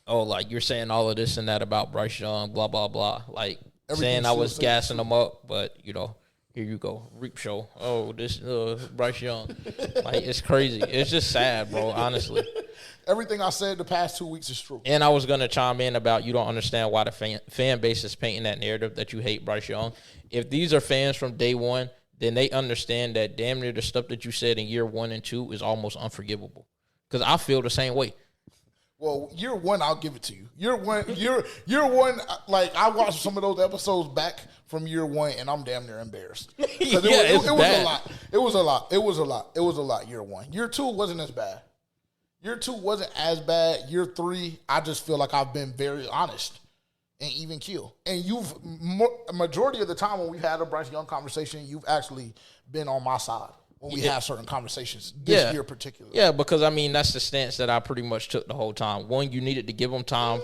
Oh, like you're saying all of this and that about Bryce Young, blah, blah, blah. Like Everything saying I was gassing him up, but, here you go, Reap show. Oh, this Bryce Young. Like, it's crazy. It's just sad, bro, honestly. Everything I said the past 2 weeks is true. And I was going to chime in about you don't understand why the fan base is painting that narrative that you hate Bryce Young. If these are fans from day one, then they understand that damn near the stuff that you said in year 1 and 2 is almost unforgivable. Because I feel the same way. Well, year 1, I'll give it to you. Year one, like, I watched some of those episodes back from year 1, and I'm damn near embarrassed. It was a lot, year 1. Year 2 wasn't as bad. Year 2 wasn't as bad. Year 3, I just feel like I've been very honest and even keel. And majority of the time when we've had a Bryce Young conversation, you've actually been on my side when we have certain conversations this year particularly. Yeah, because, I mean, that's the stance that I pretty much took the whole time. One, you needed to give him time.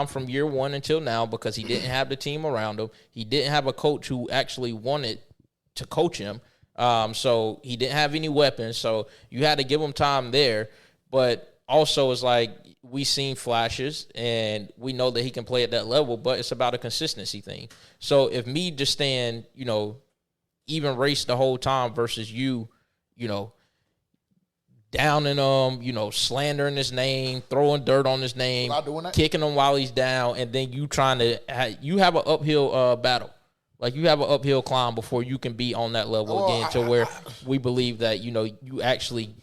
From year 1 until now, because he didn't have the team around him. He didn't have a coach who actually wanted to coach him. So he didn't have any weapons. So you had to give him time there. But also it's like we seen flashes and we know that he can play at that level, but it's about a consistency thing. So if me just staying, even race the whole time versus you, downing him, slandering his name, throwing dirt on his name, kicking him while he's down, and then you trying to you have an uphill battle. Like, you have an uphill climb before you can be on that level again to where we believe that, you actually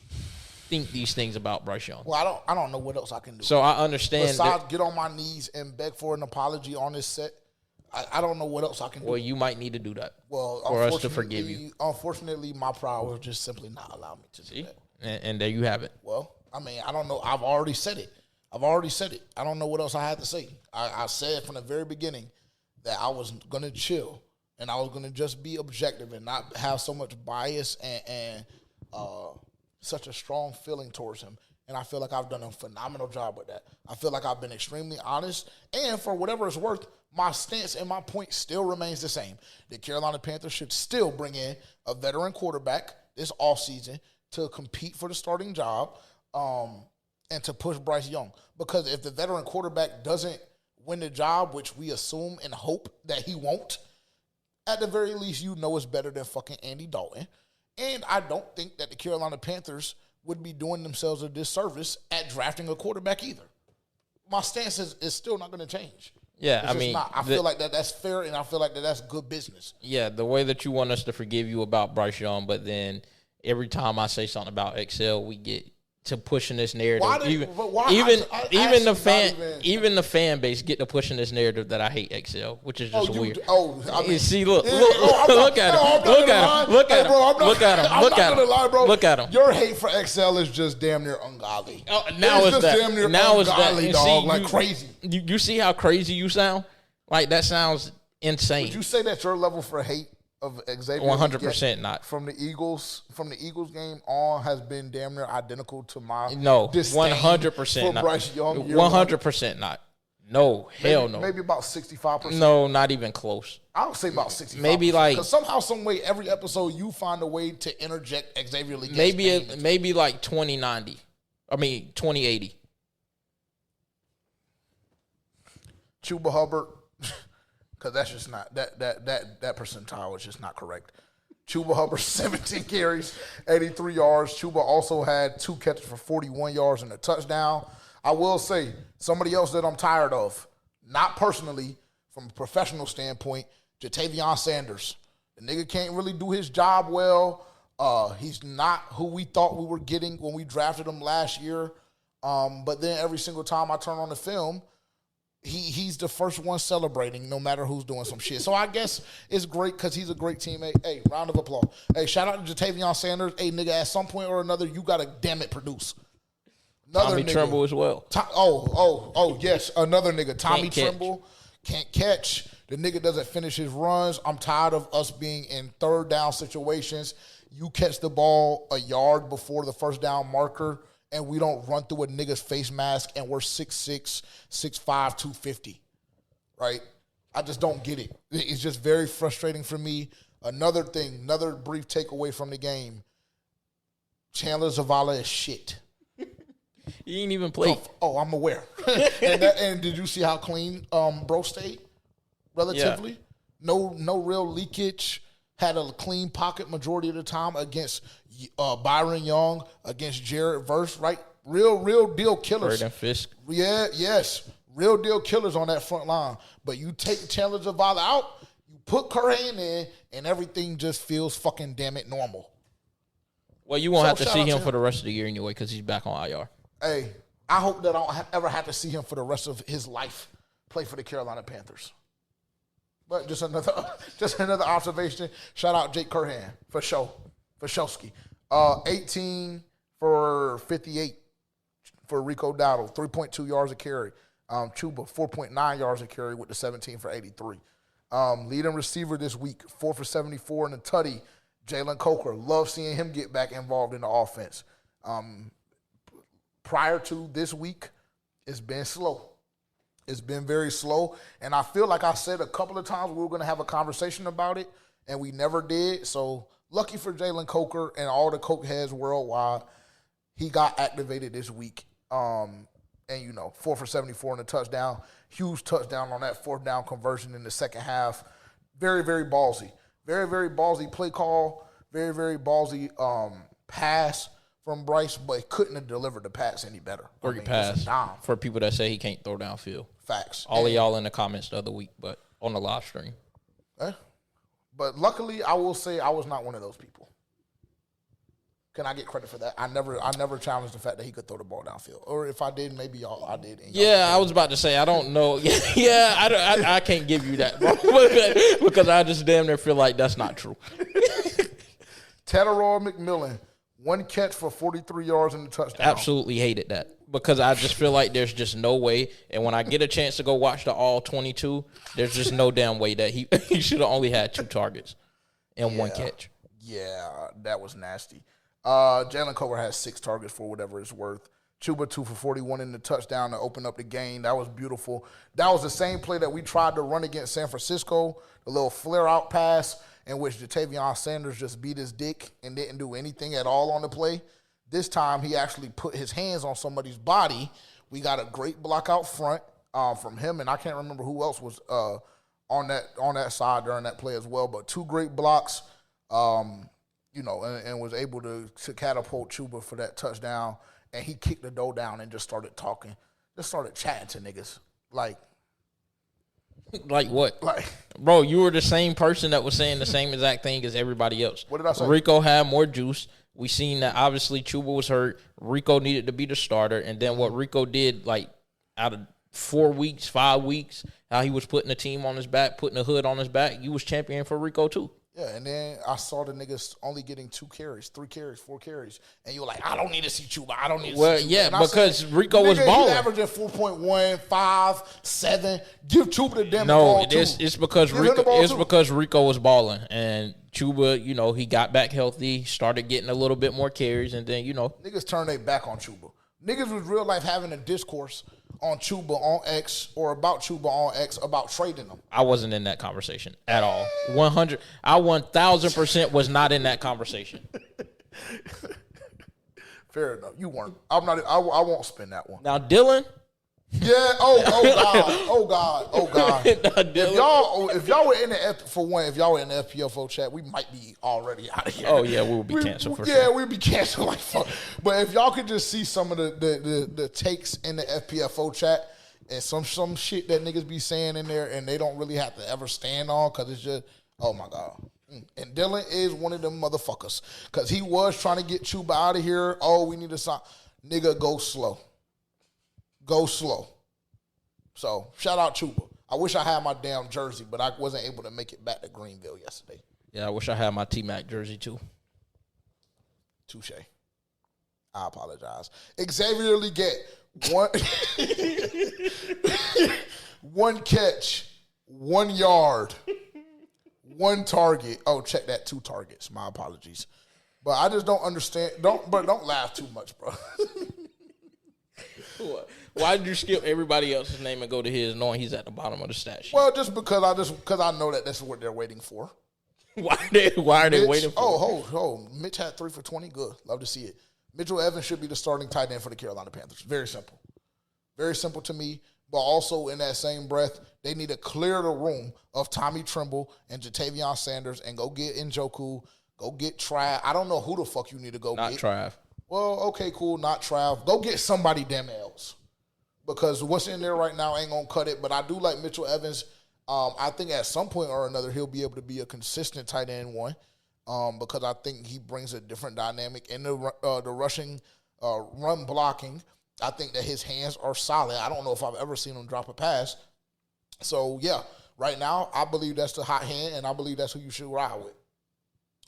think these things about Bryce Young. Well, I don't know what else I can do. So I understand. Besides get on my knees and beg for an apology on this set, I don't know what else I can do. Well, you might need to do that for us to forgive you. Unfortunately, my pride will just simply not allow me to do that. And there you have it. Well, I mean, I don't know. I've already said it. I don't know what else I had to say. I said from the very beginning that I was going to chill and I was going to just be objective and not have so much bias and such a strong feeling towards him. And I feel like I've done a phenomenal job with that. I feel like I've been extremely honest. And for whatever it's worth, my stance and my point still remains the same. The Carolina Panthers should still bring in a veteran quarterback this offseason to compete for the starting job and to push Bryce Young. Because if the veteran quarterback doesn't win the job, which we assume and hope that he won't, at the very least, you know it's better than fucking Andy Dalton. And I don't think that the Carolina Panthers would be doing themselves a disservice at drafting a quarterback either. My stance is still not going to change. Yeah, I mean, I feel like that's fair, and I feel like that's good business. Yeah, the way that you want us to forgive you about Bryce Young, but then every time I say something about Excel, we get to pushing this narrative. Even the fan base get to pushing this narrative that I hate Excel, which is just weird. See, look at him. Look at him. Your hate for Excel is just damn near ungodly. Now it's that. Damn near now it's ungodly, that. Dog, see, like crazy. You see how crazy you sound? Like that sounds insane. Would you say that's your level for hate of Xavier? 100% not. From the Eagles game on has been damn near identical to my 100% not. Bryce Young. 100% not. No, hell no. Maybe about 65%. No, not even close. I would say about 65%. Maybe like because somehow, some way, every episode you find a way to interject Xavier Leggett. Maybe like 2090. I mean 2080. Chuba Hubbard. Because that's just not that percentile is just not correct. Chuba Hubbard, 17 carries, 83 yards. Chuba also had 2 catches for 41 yards and a touchdown. I will say, somebody else that I'm tired of, not personally, from a professional standpoint, Jatavion Sanders. The nigga can't really do his job well. He's not who we thought we were getting when we drafted him last year. But then every single time I turn on the film, he's the first one celebrating no matter who's doing some shit. So I guess it's great because he's a great teammate. Hey, round of applause. Hey, shout out to Jatavion Sanders. Hey, nigga, at some point or another, you got to damn it produce. Tommy Tremble as well. Yes, another nigga. Tommy Tremble can't catch. The nigga doesn't finish his runs. I'm tired of us being in third down situations. You catch the ball a yard before the first down marker, and we don't run through a nigga's face mask, and we're 6'6", 6'5", 250, right? I just don't get it. It's just very frustrating for me. Another brief takeaway from the game, Chandler Zavala is shit. He ain't even played. Oh, I'm aware. and did you see how clean Bro stayed? Relatively, yeah. No real leakage. Had a clean pocket majority of the time against Byron Young, against Jared Verse, right? Real deal killers. Braden Fisk. Yeah, yes, real deal killers on that front line. But you take Chandler Zavala out, you put Curran in, and everything just feels fucking damn it normal. Well, you won't have to see him for the rest of the year anyway because he's back on IR. Hey, I hope that I don't ever have to see him for the rest of his life play for the Carolina Panthers. But just another observation. Shout out Jake Curhan for Showski. 18 for 58 for Rico Dowdle, 3.2 yards a carry. Chuba, 4.9 yards a carry with the 17 for 83. Leading receiver this week, 4 for 74 in the tutty, Jalen Coker. Love seeing him get back involved in the offense. Prior to this week, it's been slow. It's been very slow, and I feel like I said a couple of times we were going to have a conversation about it, and we never did. So lucky for Jalen Coker and all the Coke heads worldwide, he got activated this week. And 4 for 74 in a touchdown, huge touchdown on that fourth down conversion in the second half. Very, very ballsy. Very, very ballsy play call. Very, very ballsy pass from Bryce, but he couldn't have delivered the pass any better. Great pass for people that say he can't throw downfield. Facts. All of y'all in the comments the other week, but on the live stream. But luckily, I will say I was not one of those people. Can I get credit for that? I never challenged the fact that he could throw the ball downfield. Or if I did, maybe I did. Yeah, I was about to say, I don't know. Yeah, I can't give you that, bro. Because I just damn near feel like that's not true. Tedderall McMillan, 1 catch for 43 yards and a touchdown. Absolutely hated that because I just feel like there's just no way. And when I get a chance to go watch the all 22, there's just no damn way that he should have only had 2 targets and 1 catch. Yeah, that was nasty. Jalen Culver has 6 targets for whatever it's worth. Chuba 2 for 41 in the touchdown to open up the game. That was beautiful. That was the same play that we tried to run against San Francisco, the little flare-out pass in which Ja'Tavion Sanders just beat his dick and didn't do anything at all on the play. This time, he actually put his hands on somebody's body. We got a great block out front from him, and I can't remember who else was on that side during that play as well. But 2 great blocks, and was able to catapult Chuba for that touchdown. And he kicked the door down and just started talking, just started chatting to niggas. Like what? Like, bro, you were the same person that was saying the same exact thing as everybody else. What did I say? Rico had more juice. We seen that obviously Chuba was hurt. Rico needed to be the starter. And then what Rico did, like, out of 4 weeks, 5 weeks, how he was putting the team on his back, putting the hood on his back, you was championing for Rico too. Yeah, and then I saw the niggas only getting 2 carries, 3 carries, 4 carries. And you were like, I don't need to see Chuba. I don't need to see Chuba. Well, yeah, because Rico was He balling. averaging 4.1, 5, 7. Give Chuba the damn No, ball, it's because Rico was balling. And Chuba, he got back healthy, started getting a little bit more carries, and then, Niggas turned their back on Chuba. Niggas was real life having a discourse on Chuba on X or about Chuba on X about trading them. I wasn't in that conversation at all. 1000% was not in that conversation. Fair enough. You weren't. I'm not. I won't spin that one. Now, Dylan. Yeah. Oh God. If y'all were in the FPFO chat, we might be already out of here. Oh yeah, we would be canceled for sure. Yeah, we'd be canceled like fuck. But if y'all could just see some of the takes in the FPFO chat and some shit that niggas be saying in there, and they don't really have to ever stand on because it's just, oh my God. And Dylan is one of them motherfuckers because he was trying to get Chuba out of here. Oh, we need to sign. Nigga, go slow. Go slow. So, shout out Chuba. I wish I had my damn jersey, but I wasn't able to make it back to Greenville yesterday. Yeah, I wish I had my T-Mac jersey too. Touche. I apologize. Xavier Leggett, one catch, 1 yard, 1 target. Oh, check that, 2 targets. My apologies. But I just don't understand. Don't laugh too much, bro. Why did you skip everybody else's name and go to his, knowing he's at the bottom of the stat sheet? Well, just because I know that that's what they're waiting for. Why are they waiting for? Oh, Mitch had 3 for 20. Good, love to see it. Mitchell Evans should be the starting tight end for the Carolina Panthers. Very simple, very simple to me. But also in that same breath, they need to clear the room of Tommy Tremble and Ja'Tavion Sanders and go get Njoku, go get Trav. I don't know who the fuck you need to go get. Not Trav. Well, okay, cool, not Trav. Go get somebody damn else. Because what's in there right now ain't going to cut it. But I do like Mitchell Evans. I think at some point or another he'll be able to be a consistent tight end one because I think he brings a different dynamic in the rushing, run blocking. I think that his hands are solid. I don't know if I've ever seen him drop a pass. So, yeah, right now I believe that's the hot hand, and I believe that's who you should ride with.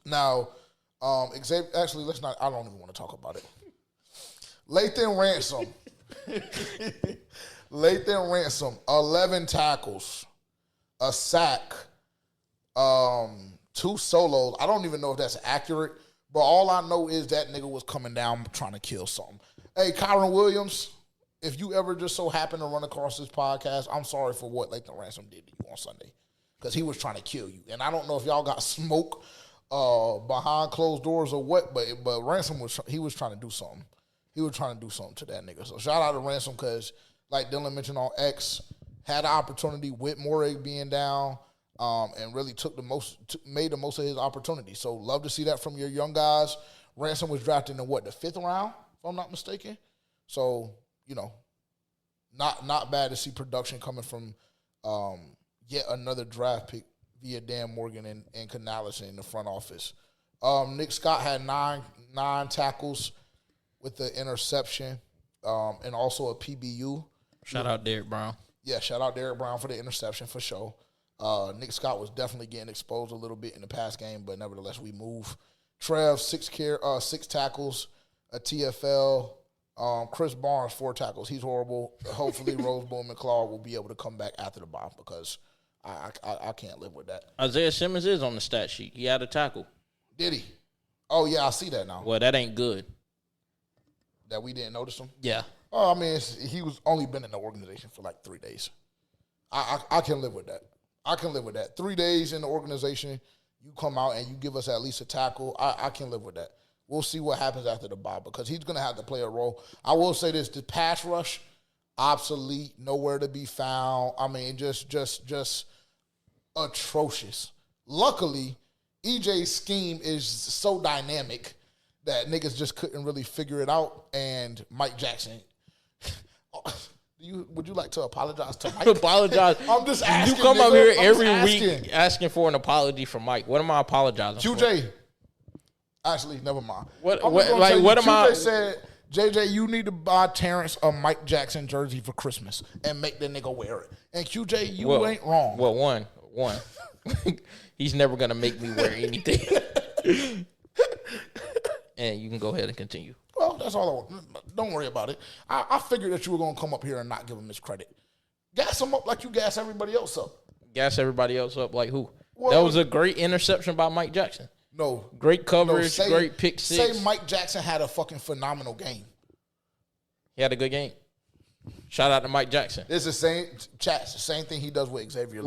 Now, actually, let's not – I don't even want to talk about it. Lathan Ransom, 11 tackles, a sack, 2 solos. I don't even know if that's accurate, but all I know is that nigga was coming down trying to kill something. Hey, Kyron Williams, if you ever just so happen to run across this podcast, I'm sorry for what Lathan Ransom did to you on Sunday because he was trying to kill you. And I don't know if y'all got smoke behind closed doors or what, but Ransom was trying to do something. He was trying to do something to that nigga. So shout out to Ransom because, like Dylan mentioned on X, had the opportunity with Morey being down and really made the most of his opportunity. So love to see that from your young guys. Ransom was drafted in the 5th round, if I'm not mistaken. So, not bad to see production coming from yet another draft pick via Dan Morgan and Canales in the front office. Nick Scott had nine tackles with the interception and also a PBU. Shout out Derek Brown. Yeah, shout out Derek Brown for the interception for sure. Nick Scott was definitely getting exposed a little bit in the pass game, but nevertheless, we move. Trev, 6 tackles, a TFL. Chris Barnes, 4 tackles. He's horrible. Hopefully, Rose Boone McClaw will be able to come back after the bye because I can't live with that. Isaiah Simmons is on the stat sheet. He had a tackle. Did he? Oh, yeah, I see that now. Well, that ain't good. That we didn't notice him? Yeah. Oh, I mean, he was only been in the organization for like 3 days. I can live with that. I can live with that. 3 days in the organization, you come out and you give us at least a tackle. I can live with that. We'll see what happens after the bye because he's going to have to play a role. I will say this, the pass rush, obsolete, nowhere to be found. I mean, just atrocious. Luckily, EJ's scheme is so dynamic that niggas just couldn't really figure it out. And Mike Jackson, would you like to apologize to Mike? Apologize. I'm just asking. You come up here every week week asking for an apology from Mike. What am I apologizing for? QJ. Actually, never mind. What am I? QJ said, JJ, you need to buy Terrence a Mike Jackson jersey for Christmas and make the nigga wear it. And QJ, you ain't wrong. Well, one. He's never going to make me wear anything. And you can go ahead and continue. Well, that's all I want. Don't worry about it. I figured that you were going to come up here and not give him his credit. Gas him up like you gas everybody else up. Gas everybody else up like who? Well, that was a great interception by Mike Jackson. No. Great coverage, great pick six. Say Mike Jackson had a fucking phenomenal game. He had a good game. Shout out to Mike Jackson. It's the same thing he does with Xavier.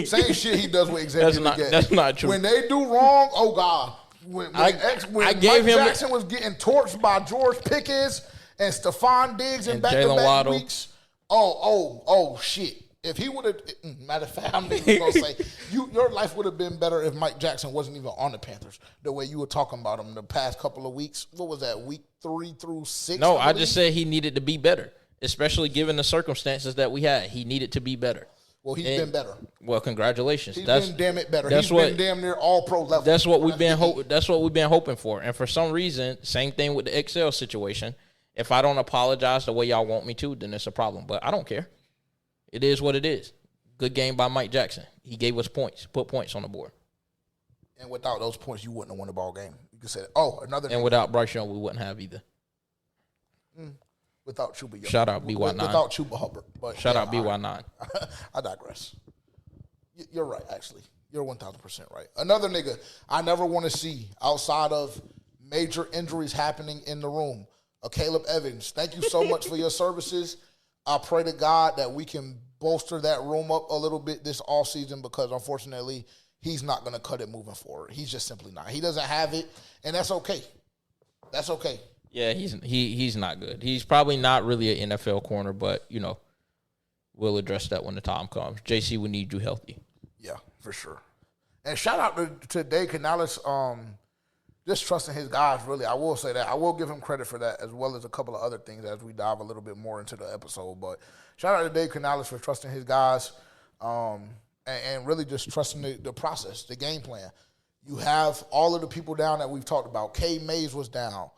Same shit he does with Xavier. That's not true. When they do wrong, oh God. When Mike Jackson was getting torched by George Pickens and Stephon Diggs in back-to-back weeks. Oh shit. If he would have, matter of fact, I'm going to say, your life would have been better if Mike Jackson wasn't even on the Panthers. The way you were talking about him the past couple of weeks. What was that, week 3 through 6? No, I just said he needed to be better, especially given the circumstances that we had. He needed to be better. Well, he's been better. Well, congratulations. He's been damn it better. He's been damn near all pro level. That's what we've been hoping for. And for some reason, same thing with the XL situation. If I don't apologize the way y'all want me to, then it's a problem. But I don't care. It is what it is. Good game by Mike Jackson. He gave us points, put points on the board. And without those points, you wouldn't have won the ball game. You could say, another. And without Bryce Young, we wouldn't have either. Without Chuba Young. Shout out BY9. Without Chuba Hubbard. But shout out BY9. I digress. You're right, actually. You're 1,000% right. Another nigga I never want to see outside of major injuries happening in the room. Caleb Evans. Thank you so much for your services. I pray to God that we can bolster that room up a little bit this offseason because, unfortunately, he's not going to cut it moving forward. He's just simply not. He doesn't have it, and that's okay. That's okay. Yeah, he's not good. He's probably not really an NFL corner, but, we'll address that when the time comes. JC, we need you healthy. Yeah, for sure. And shout out to Dave Canales, just trusting his guys, really. I will say that. I will give him credit for that, as well as a couple of other things as we dive a little bit more into the episode. But shout out to Dave Canales for trusting his guys and really just trusting the process, the game plan. You have all of the people down that we've talked about. K. Mays was down.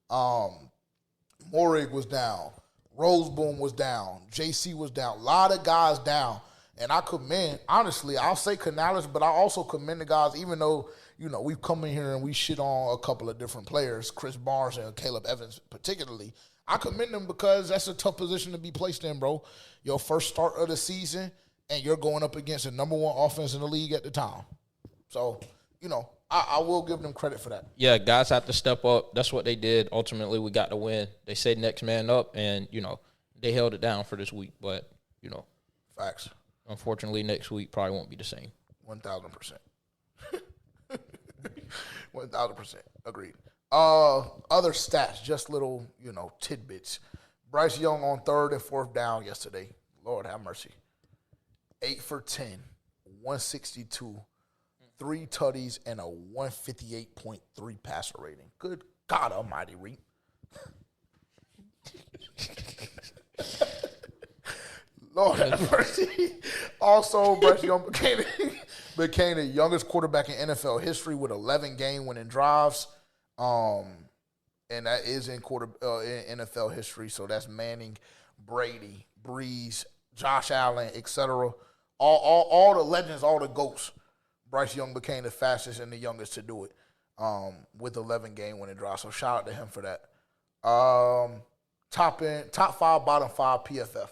Morig was down. Roseboom was down. JC was down. A lot of guys down. And I commend, honestly, I'll say Canales, but I also commend the guys, even though, we've come in here and we shit on a couple of different players, Chris Barnes and Caleb Evans particularly. I commend them because that's a tough position to be placed in, bro. Your first start of the season, and you're going up against the number one offense in the league at the time. So, I will give them credit for that. Yeah, guys have to step up. That's what they did. Ultimately, we got the win. They said next man up, and, they held it down for this week. But, Facts. Unfortunately, next week probably won't be the same. 1,000%. 1,000%. Agreed. Other stats, just little, tidbits. Bryce Young on 3rd and 4th down yesterday. Lord have mercy. 8 for 10, 162, 3 tutties, and a 158.3 passer rating. Good God almighty, Reap. Lord have mercy. Also, Bryce Young became the youngest quarterback in NFL history with 11 game-winning drives. And that is in NFL history. So that's Manning, Brady, Breeze, Josh Allen, etc. All the legends, all the GOATs. Bryce Young became the fastest and the youngest to do it with 11 game-winning drives. So shout out to him for that. Top 5, bottom 5 PFF.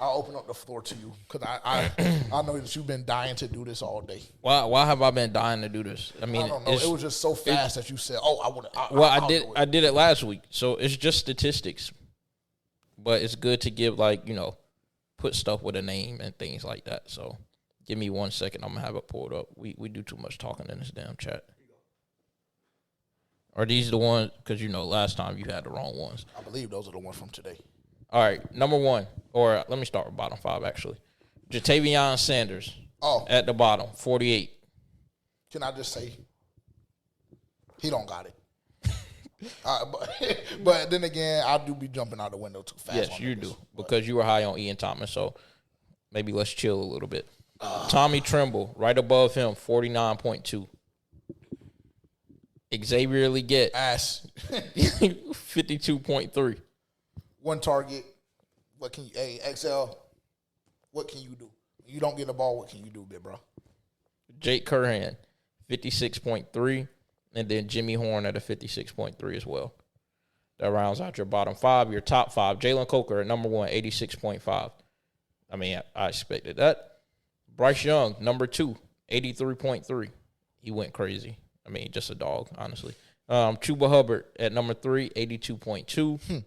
I'll open up the floor to you because I know that you've been dying to do this all day. Why have I been dying to do this? I mean, I don't know. It was just so fast that you said, "Oh, I would." I did it last week, so it's just statistics. But it's good to give put stuff with a name and things like that. So give me 1 second. I'm gonna have it pulled up. We do too much talking in this damn chat. Are these the ones? Because last time you had the wrong ones. I believe those are the ones from today. All right, number one, or let me start with bottom 5, actually. Jatavion Sanders at the bottom, 48. Can I just say, he don't got it. But then again, I do be jumping out the window too fast. Yes, you do, because you were high on Ian Thomas, so maybe let's chill a little bit. Tommy Tremble, right above him, 49.2. Xavier Leggett, ass, 52.3. One target. What can you? Hey, XL. What can you do? You don't get the ball. What can you do, big bro? Jake Curhan, 56.3, and then Jimmy Horn at a 56.3 as well. That rounds out your bottom 5. Your top 5. Jalen Coker at number 1, 86.5. I mean, I expected that. Bryce Young, number 2, 83.3. He went crazy. I mean, just a dog, honestly. Chuba Hubbard at number 3, 82.2.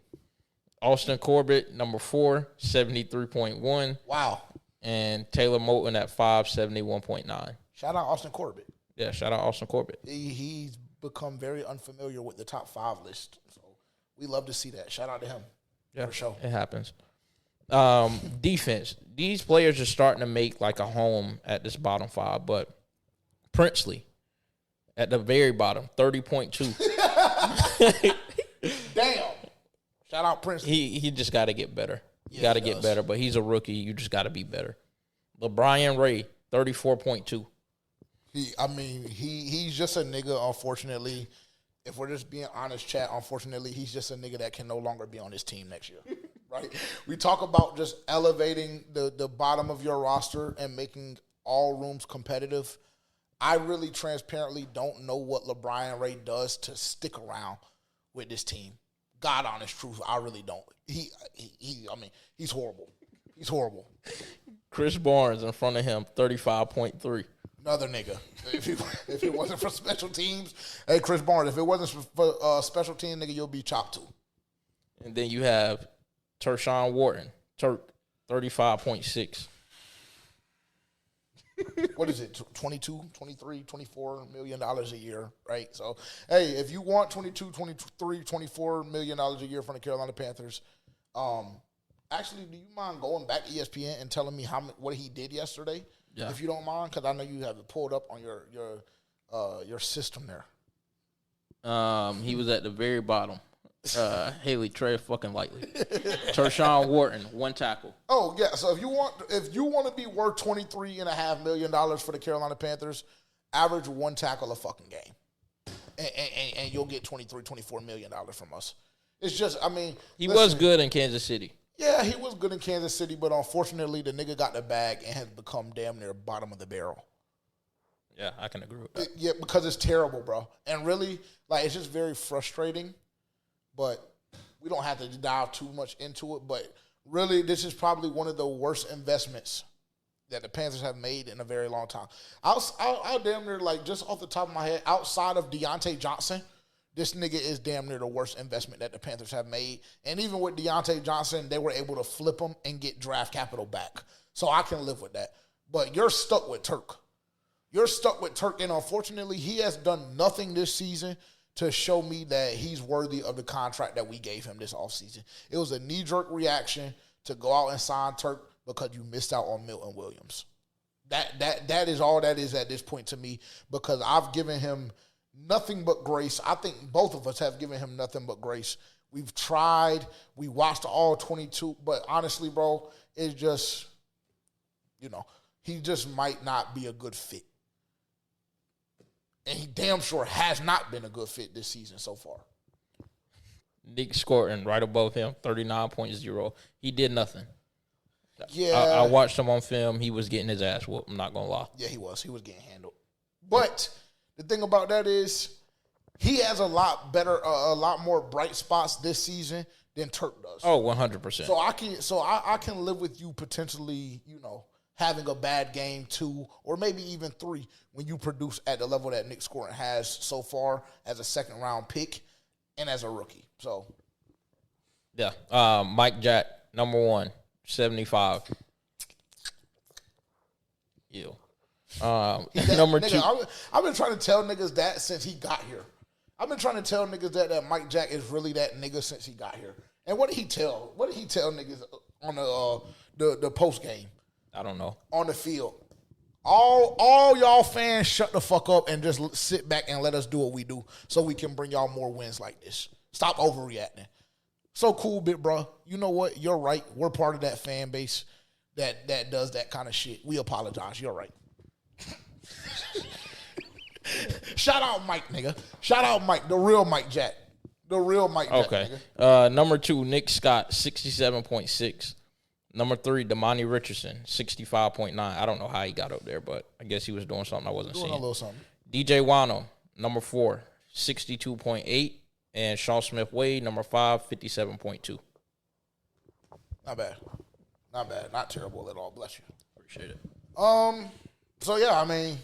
Austin Corbett, number 4, 73.1. Wow. And Taylor Moton at 5, 71.9. Shout out Austin Corbett. Yeah, shout out Austin Corbett. He's become very unfamiliar with the top 5 list. So we love to see that. Shout out to him. Yeah, for sure. It happens. Defense. These players are starting to make like a home at this bottom 5, but Princely at the very bottom, 30.2. Damn. Shout out Prince. He just got to get better. You got to get better, but he's a rookie. You just got to be better. LeBron Ray, 34.2. He's just a nigga, unfortunately. If we're just being honest, chat, unfortunately, he's just a nigga that can no longer be on this team next year. Right? We talk about just elevating the bottom of your roster and making all rooms competitive. I really transparently don't know what LeBron Ray does to stick around with this team. God honest truth, I really don't. He's horrible. He's horrible. Chris Barnes in front of him, 35.3. Another nigga. If it wasn't for special teams, hey, Chris Barnes, if it wasn't for special team, nigga, you'll be chopped too. And then you have Tershawn Wharton, 35.6. What is it, 22, 23, $24 million a year, right? So, hey, if you want 22, 23, $24 million a year from the Carolina Panthers, actually, do you mind going back to ESPN and telling me what he did yesterday? Yeah. If you don't mind, because I know you have it pulled up on your system there. He was at the very bottom. Haley, tread fucking lightly. Tershawn Wharton, 1 tackle. Oh yeah. So if you want to be worth $23.5 million for the Carolina Panthers, average 1 tackle a fucking game, and you'll get $24 million from us. It's just, he was good in Kansas City. Yeah, he was good in Kansas City, but unfortunately, the nigga got the bag and has become damn near bottom of the barrel. Yeah, I can agree with that. Yeah, because it's terrible, bro, and really, it's just very frustrating. But we don't have to dive too much into it. But really, this is probably one of the worst investments that the Panthers have made in a very long time. I'll damn near, just off the top of my head, outside of Deontay Johnson, this nigga is damn near the worst investment that the Panthers have made. And even with Deontay Johnson, they were able to flip him and get draft capital back. So I can live with that. But you're stuck with Turk. And unfortunately, he has done nothing this season to show me that he's worthy of the contract that we gave him this offseason. It was a knee-jerk reaction to go out and sign Turk because you missed out on Milton Williams. That is all that is at this point to me, because I've given him nothing but grace. I think both of us have given him nothing but grace. We've tried. We watched all 22, but honestly, bro, it's just, he just might not be a good fit. And he damn sure has not been a good fit this season so far. Nick Scorton, right above him, 39.0. He did nothing. Yeah. I watched him on film. He was getting his ass whooped. I'm not going to lie. Yeah, he was. He was getting handled. But the thing about that is he has a lot more bright spots this season than Turk does. Oh, 100%. So I can live with you potentially, having a bad game 2 or maybe even 3 when you produce at the level that Nick Scoring has so far as a second-round pick and as a rookie. So, yeah. Mike Jack, number 1, 75. Ew. Number 2. I've been trying to tell niggas that since he got here. I've been trying to tell niggas that Mike Jack is really that nigga since he got here. And what did he tell niggas on the post game? I don't know. On the field. All y'all fans shut the fuck up and just sit back and let us do what we do so we can bring y'all more wins like this. Stop overreacting. So cool, big bro. You know what? You're right. We're part of that fan base that does that kind of shit. We apologize. You're right. Shout out Mike, nigga. Shout out Mike, the real Mike Jack. The real Mike Jack, nigga. Number 2, Nick Scott, 67.6. Number 3, Damani Richardson, 65.9. I don't know how he got up there, but I guess he was doing something I wasn't seeing. Doing a little something. DJ Wano, number 4, 62.8. And Sean Smith-Wade, number 5, 57.2. Not bad. Not terrible at all. Bless you. Appreciate it. So yeah, I mean,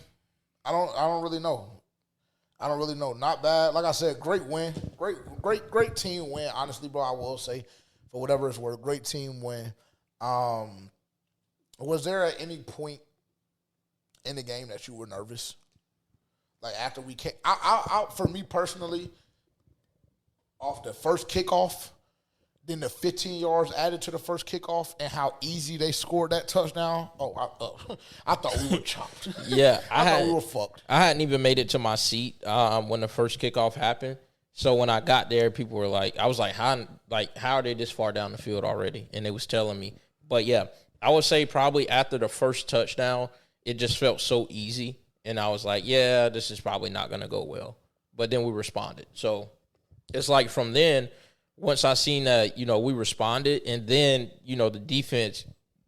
I don't really know. Not bad. Like I said, great win. Great team win. Honestly, bro, I will say, for whatever it's worth, great team win. Was there at any point in the game that you were nervous? Like after we came, for me personally, off the first kickoff, then the 15 yards added to the first kickoff, and how easy they scored that touchdown. Oh, I thought we were chopped. Yeah, I thought we were fucked. I hadn't even made it to my seat when the first kickoff happened. So when I got there, people were like, I was like, how are they this far down the field already? And they was telling me. But yeah, I would say probably after the first touchdown, it just felt so easy. And I was like, yeah, this is probably not going to go well. But then we responded. So it's like from then, once I seen that, we responded, and then, the defense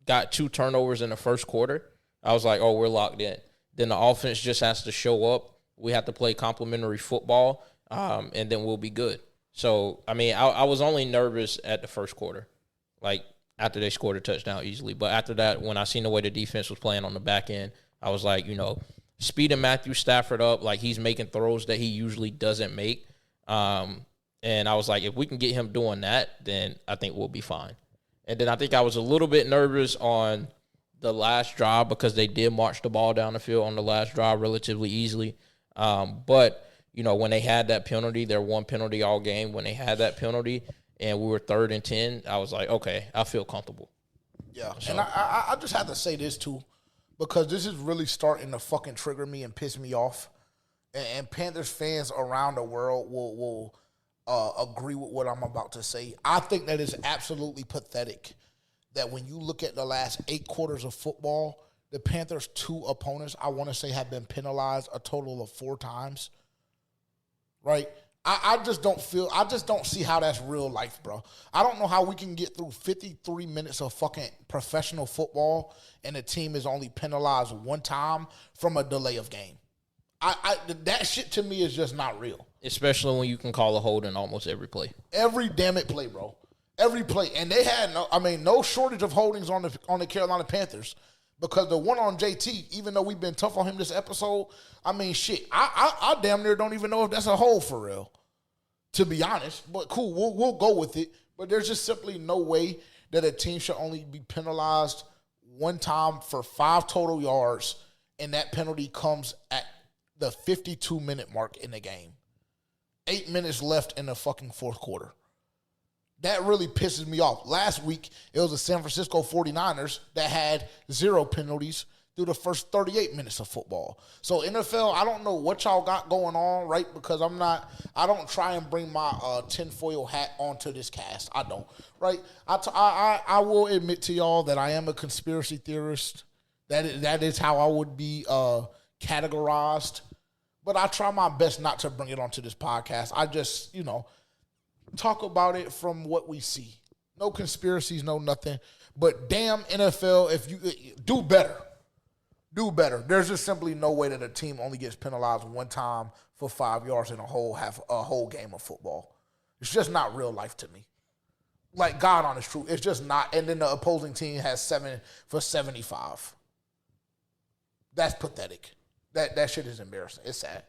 got 2 turnovers in the first quarter, I was like, oh, we're locked in. Then the offense just has to show up. We have to play complementary football, and then we'll be good. So, I mean, I was only nervous at the first quarter, like after they scored a touchdown easily. But after that, when I seen the way the defense was playing on the back end, I was like, speeding Matthew Stafford up, like he's making throws that he usually doesn't make. And I was like, if we can get him doing that, then I think we'll be fine. And then I think I was a little bit nervous on the last drive because they did march the ball down the field on the last drive relatively easily. But, when they had that penalty, their one penalty all game, when they had that penalty and we were 3rd and 10, I was like, okay, I feel comfortable. Yeah, so. And I just have to say this, too, because this is really starting to fucking trigger me and piss me off. And Panthers fans around the world will agree with what I'm about to say. I think that is absolutely pathetic that when you look at the last 8 quarters of football, the Panthers' 2 opponents, I want to say, have been penalized a total of 4 times. Right? I just don't see how that's real life, bro. I don't know how we can get through 53 minutes of fucking professional football and the team is only penalized 1 time from a delay of game. That shit to me is just not real. Especially when you can call a hold in almost every play. Every damn it play, bro. Every play. And they had no shortage of holdings on the Carolina Panthers. Because the one on JT, even though we've been tough on him this episode, shit. I damn near don't even know if that's a hold for real. To be honest. But cool, we'll go with it. But there's just simply no way that a team should only be penalized 1 time for 5 total yards. And that penalty comes at the 52-minute mark in the game. 8 minutes left in the fucking 4th quarter. That really pisses me off. Last week, it was the San Francisco 49ers that had 0 penalties through the first 38 minutes of football. So NFL, I don't know what y'all got going on, right? Because I don't try and bring my tinfoil hat onto this cast. I don't, right? I will admit to y'all that I am a conspiracy theorist. That is how I would be categorized. But I try my best not to bring it onto this podcast. I just, talk about it from what we see. No conspiracies, no nothing. But damn NFL, if you do better. Do better. There's just simply no way that a team only gets penalized 1 time for 5 yards in a whole game of football. It's just not real life to me. Like, God honest truth. It's just not. And then the opposing team has 7 for 75. That's pathetic. That shit is embarrassing. It's sad.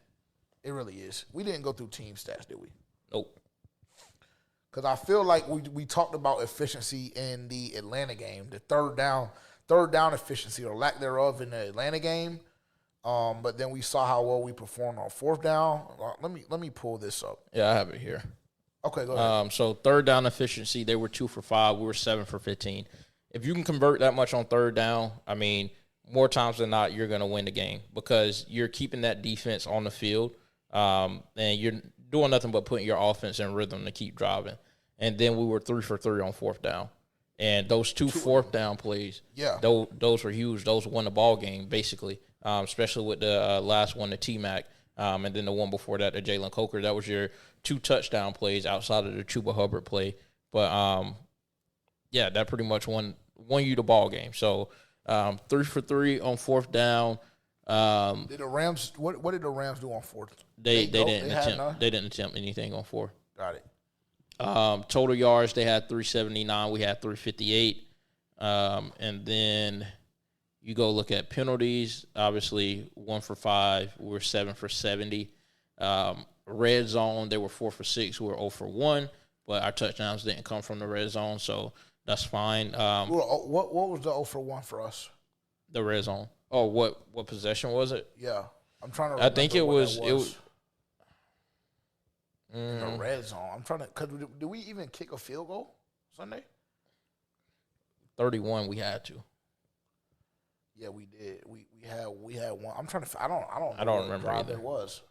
It really is. We didn't go through team stats, did we? Nope. Because I feel like we talked about efficiency in the Atlanta game, the third down efficiency or lack thereof in the Atlanta game. But then we saw how well we performed on fourth down. Let me pull this up. Yeah, I have it here. Okay, go ahead. So third down efficiency, they were 2 for 5. We were 7 for 15. If you can convert that much on third down, I mean, more times than not, you're going to win the game because you're keeping that defense on the field, and you're doing nothing but putting your offense in rhythm to keep driving. And then we were 3 for 3 on fourth down. And those two fourth down plays, those were huge. Those won the ball game, basically, especially with the last one, the T-Mac, and then the one before that, the Jalen Coker. That was your 2 touchdown plays outside of the Chuba Hubbard play. But, yeah, that pretty much won you the ball game. So, 3 for 3 on fourth down. Did the Rams? What did the Rams do on fourth? They didn't attempt anything on fourth. Got it. Total yards, they had 379. We had 358. And then you go look at penalties. Obviously, 1 for 5. We were 7 for 70. Red zone, they were 4 for 6. We were 0 for 1. But our touchdowns didn't come from the red zone, so that's fine. What was the 0 for 1 for us? The red zone. Oh, what possession was it? Yeah, I'm trying to remember. I think it was in the red zone. I'm trying to, cause do we even kick a field goal Sunday? 31. We had to. Yeah, we did. We had one. I'm trying to. I don't remember either. It was.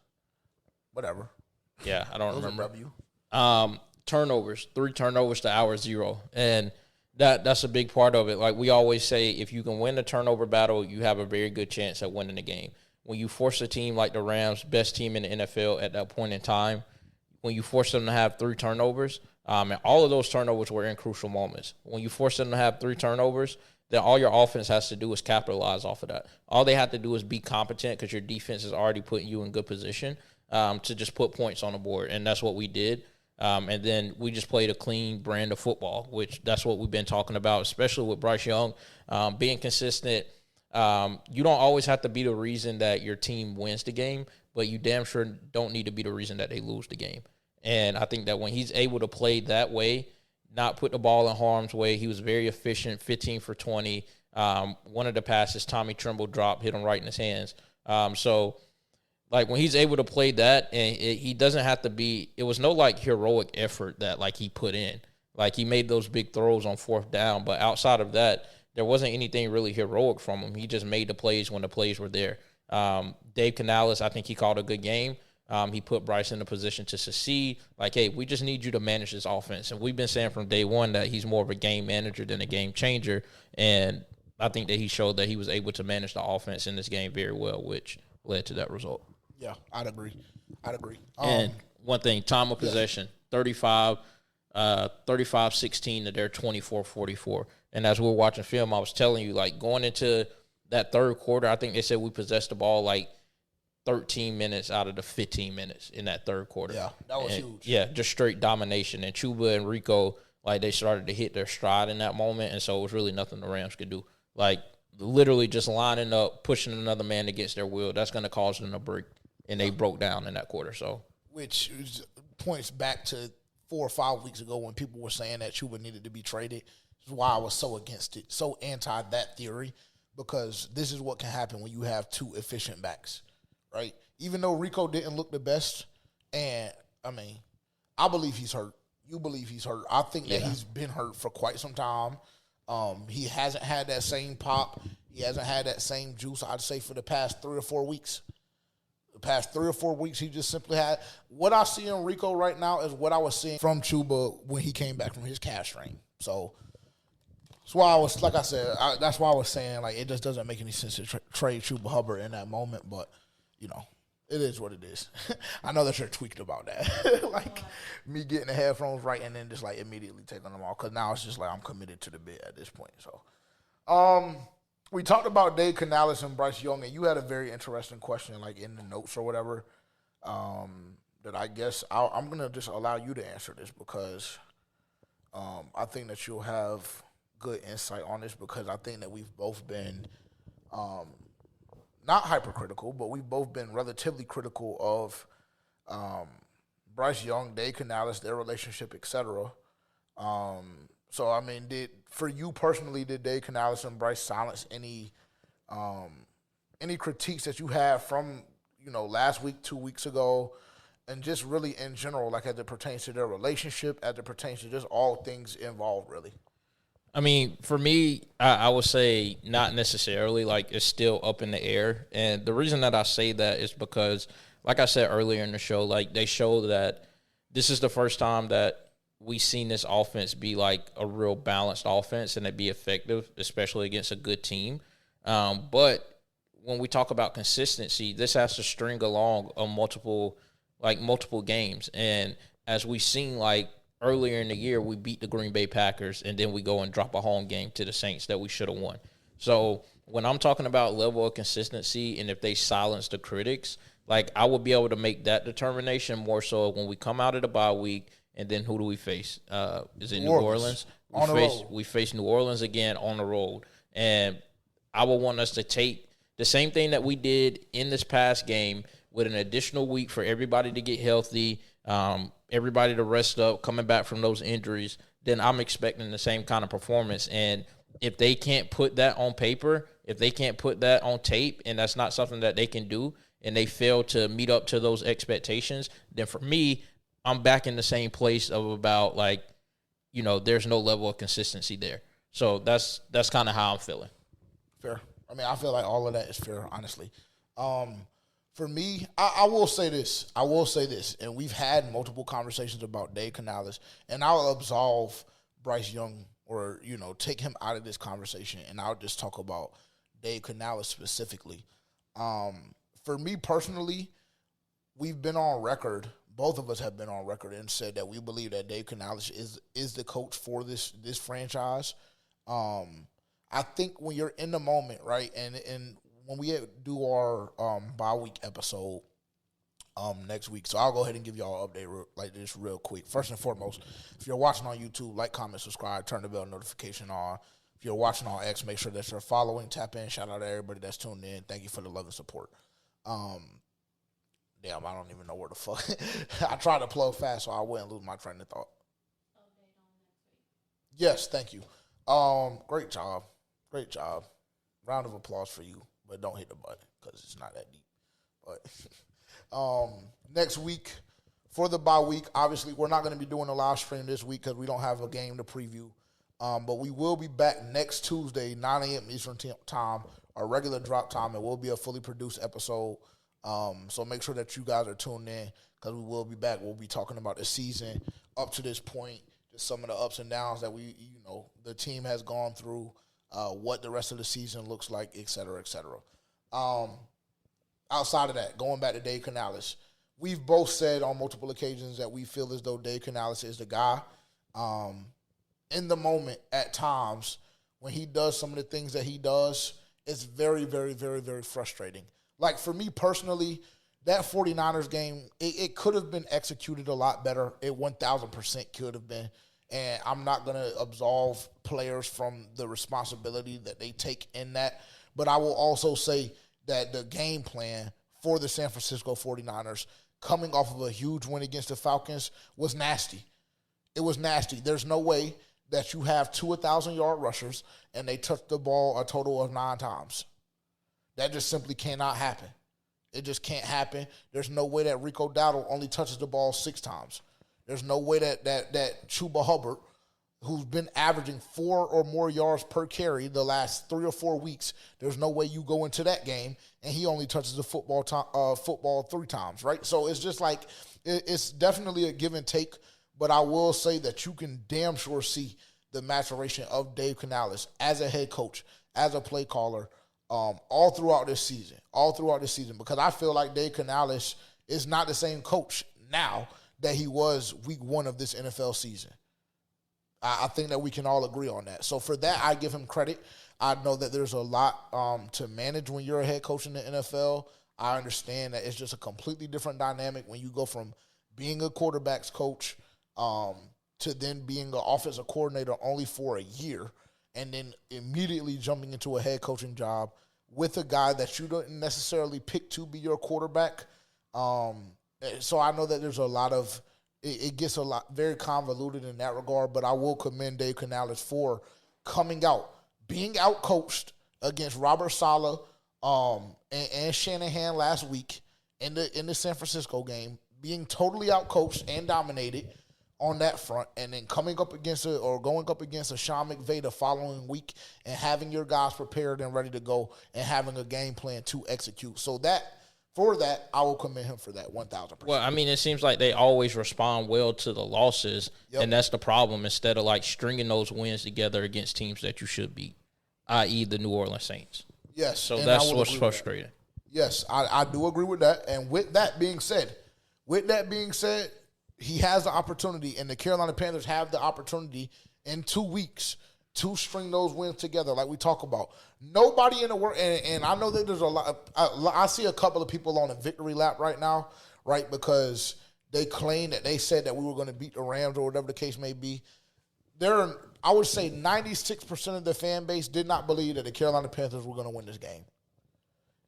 Whatever. Yeah, I don't remember. W. Turnovers. 3 turnovers to our 0, and that's a big part of it. Like we always say, if you can win the turnover battle, you have a very good chance at winning the game. When you force a team like the Rams, best team in the NFL at that point in time, when you force them to have 3 turnovers, and all of those turnovers were in crucial moments. When you force them to have 3 turnovers, then all your offense has to do is capitalize off of that. All they have to do is be competent because your defense is already putting you in good position to just put points on the board, and that's what we did. And then we just played a clean brand of football, which that's what we've been talking about, especially with Bryce Young being consistent. You don't always have to be the reason that your team wins the game, but you damn sure don't need to be the reason that they lose the game. And I think that when he's able to play that way, not put the ball in harm's way, he was very efficient, 15 for 20. One of the passes, Tommy Tremble dropped, hit him right in his hands. So, like, when he's able to play that, and he doesn't have to be – it was no, like, heroic effort that, like, he put in. Like, he made those big throws on fourth down, but outside of that, there wasn't anything really heroic from him. He just made the plays when the plays were there. Dave Canales, I think he called a good game. He put Bryce in a position to succeed. Like, hey, we just need you to manage this offense. And we've been saying from day one that he's more of a game manager than a game changer. And I think that he showed that he was able to manage the offense in this game very well, which led to that result. Yeah, I'd agree. And one thing, time of possession, 35-16 to their 24-44. And as we were watching film, I was telling you, like, going into that third quarter, I think they said we possessed the ball, like, 13 minutes out of the 15 minutes in that third quarter. Yeah, that was huge. Yeah, just straight domination. And Chuba and Rico, like, they started to hit their stride in that moment, and so it was really nothing the Rams could do. Like, literally just lining up, pushing another man against their will, that's going to cause them to break. And they broke down in that quarter. So, which points back to 4 or 5 weeks ago when people were saying that Chuba needed to be traded. This is why I was so against it, so anti that theory, because this is what can happen when you have 2 efficient backs. Right? Even though Rico didn't look the best, and, I mean, I believe he's hurt. You believe he's hurt. I think that he's been hurt for quite some time. He hasn't had that same pop. He hasn't had that same juice, I'd say, for the past 3 or 4 weeks. The past 3 or 4 weeks, he just simply had – what I see in Rico right now is what I was seeing from Chuba when he came back from his calf strain. So that's why I was – like I said, that's why I was saying, like, it just doesn't make any sense to trade Chuba Hubbard in that moment, but – you know, it is what it is. I know that you're tweaked about that. Like, me getting the headphones right and then just, like, immediately taking them off. Because now it's just like I'm committed to the bit at this point. So, we talked about Dave Canales and Bryce Young, and you had a very interesting question, like, in the notes or whatever, that I guess I'm going to just allow you to answer this because I think that you'll have good insight on this because I think that we've both been not hypercritical, but we've both been relatively critical of Bryce Young, Dave Canales, their relationship, etc. So, I mean, for you personally, did Dave Canales and Bryce silence any critiques that you have from, last week, 2 weeks ago, and just really in general, like as it pertains to their relationship, as it pertains to just all things involved, really? I mean, for me, I would say not necessarily. Like, it's still up in the air. And the reason that I say that is because, like I said earlier in the show, like, they show that this is the first time that we've seen this offense be, like, a real balanced offense and it be effective, especially against a good team. But when we talk about consistency, this has to string along on multiple games. And as we've seen, like, earlier in the year, we beat the Green Bay Packers, and then we go and drop a home game to the Saints that we should have won. So when I'm talking about level of consistency and if they silence the critics, like, I would be able to make that determination more so when we come out of the bye week, and then who do we face? Is it New Orleans? We face New Orleans again on the road. And I would want us to take the same thing that we did in this past game with an additional week for everybody to get healthy, everybody to rest up, coming back from those injuries, then I'm expecting the same kind of performance. And if they can't put that on paper, if they can't put that on tape, and that's not something that they can do, and they fail to meet up to those expectations, then for me, I'm back in the same place of about, like, there's no level of consistency there. So that's kind of how I'm feeling. Fair. I mean, I feel like all of that is fair, honestly. For me, I will say this. And we've had multiple conversations about Dave Canales, and I'll absolve Bryce Young or, take him out of this conversation, and I'll just talk about Dave Canales specifically. For me personally, we've been on record, both of us have been on record and said that we believe that Dave Canales is the coach for this franchise. I think when you're in the moment, right, and when we do our bye week episode next week, so I'll go ahead and give y'all an update like this real quick. First and foremost, if you're watching on YouTube, like, comment, subscribe, turn the bell notification on. If you're watching on X, make sure that you're following, tap in. Shout out to everybody that's tuned in. Thank you for the love and support. Damn, I don't even know where the fuck. I tried to plug fast so I wouldn't lose my train of thought. Yes, thank you. Great job. Round of applause for you. But don't hit the button because it's not that deep. But next week, for the bye week, obviously we're not going to be doing a live stream this week because we don't have a game to preview. But we will be back next Tuesday, 9 a.m. Eastern time, our regular drop time. It will be a fully produced episode. So make sure that you guys are tuned in because we will be back. We'll be talking about the season up to this point, just some of the ups and downs that the team has gone through. What the rest of the season looks like, et cetera, et cetera. Outside of that, going back to Dave Canales, we've both said on multiple occasions that we feel as though Dave Canales is the guy. In the moment, at times, when he does some of the things that he does, it's very, very, very, very frustrating. Like, for me personally, that 49ers game, it could have been executed a lot better. It 1,000% could have been. And I'm not going to absolve players from the responsibility that they take in that. But I will also say that the game plan for the San Francisco 49ers, coming off of a huge win against the Falcons, was nasty. It was nasty. There's no way that you have 2 1,000-yard rushers and they touch the ball a total of 9 times. That just simply cannot happen. It just can't happen. There's no way that Rico Dowdle only touches the ball 6 times. There's no way that Chuba Hubbard, who's been averaging 4 or more yards per carry the last 3 or 4 weeks, there's no way you go into that game and he only touches the football 3 times, right? So it's just like it's definitely a give and take, but I will say that you can damn sure see the maturation of Dave Canales as a head coach, as a play caller, all throughout this season, because I feel like Dave Canales is not the same coach now that he was week 1 of this NFL season. I think that we can all agree on that. So for that, I give him credit. I know that there's a lot to manage when you're a head coach in the NFL. I understand that it's just a completely different dynamic when you go from being a quarterback's coach to then being an offensive coordinator only for a year and then immediately jumping into a head coaching job with a guy that you don't necessarily pick to be your quarterback. So I know that there's a lot of it gets very convoluted in that regard, but I will commend Dave Canales for coming out, being out-coached against Robert Saleh and Shanahan last week in the San Francisco game, being totally out-coached and dominated on that front, and then going up against a Sean McVay the following week and having your guys prepared and ready to go and having a game plan to execute. So for that, I will commend him for that 1,000%. Well, I mean, it seems like they always respond well to the losses, and that's the problem, instead of like stringing those wins together against teams that you should beat, i.e. the New Orleans Saints. Yes. So that's what's frustrating. Yes, I do agree with that. And with that being said, he has the opportunity, and the Carolina Panthers have the opportunity in 2 weeks to string those wins together like we talk about. Nobody in the world, and I know that there's a lot. I see a couple of people on a victory lap right now, right, because they claim that they said that we were going to beat the Rams or whatever the case may be. I would say 96% of the fan base did not believe that the Carolina Panthers were going to win this game.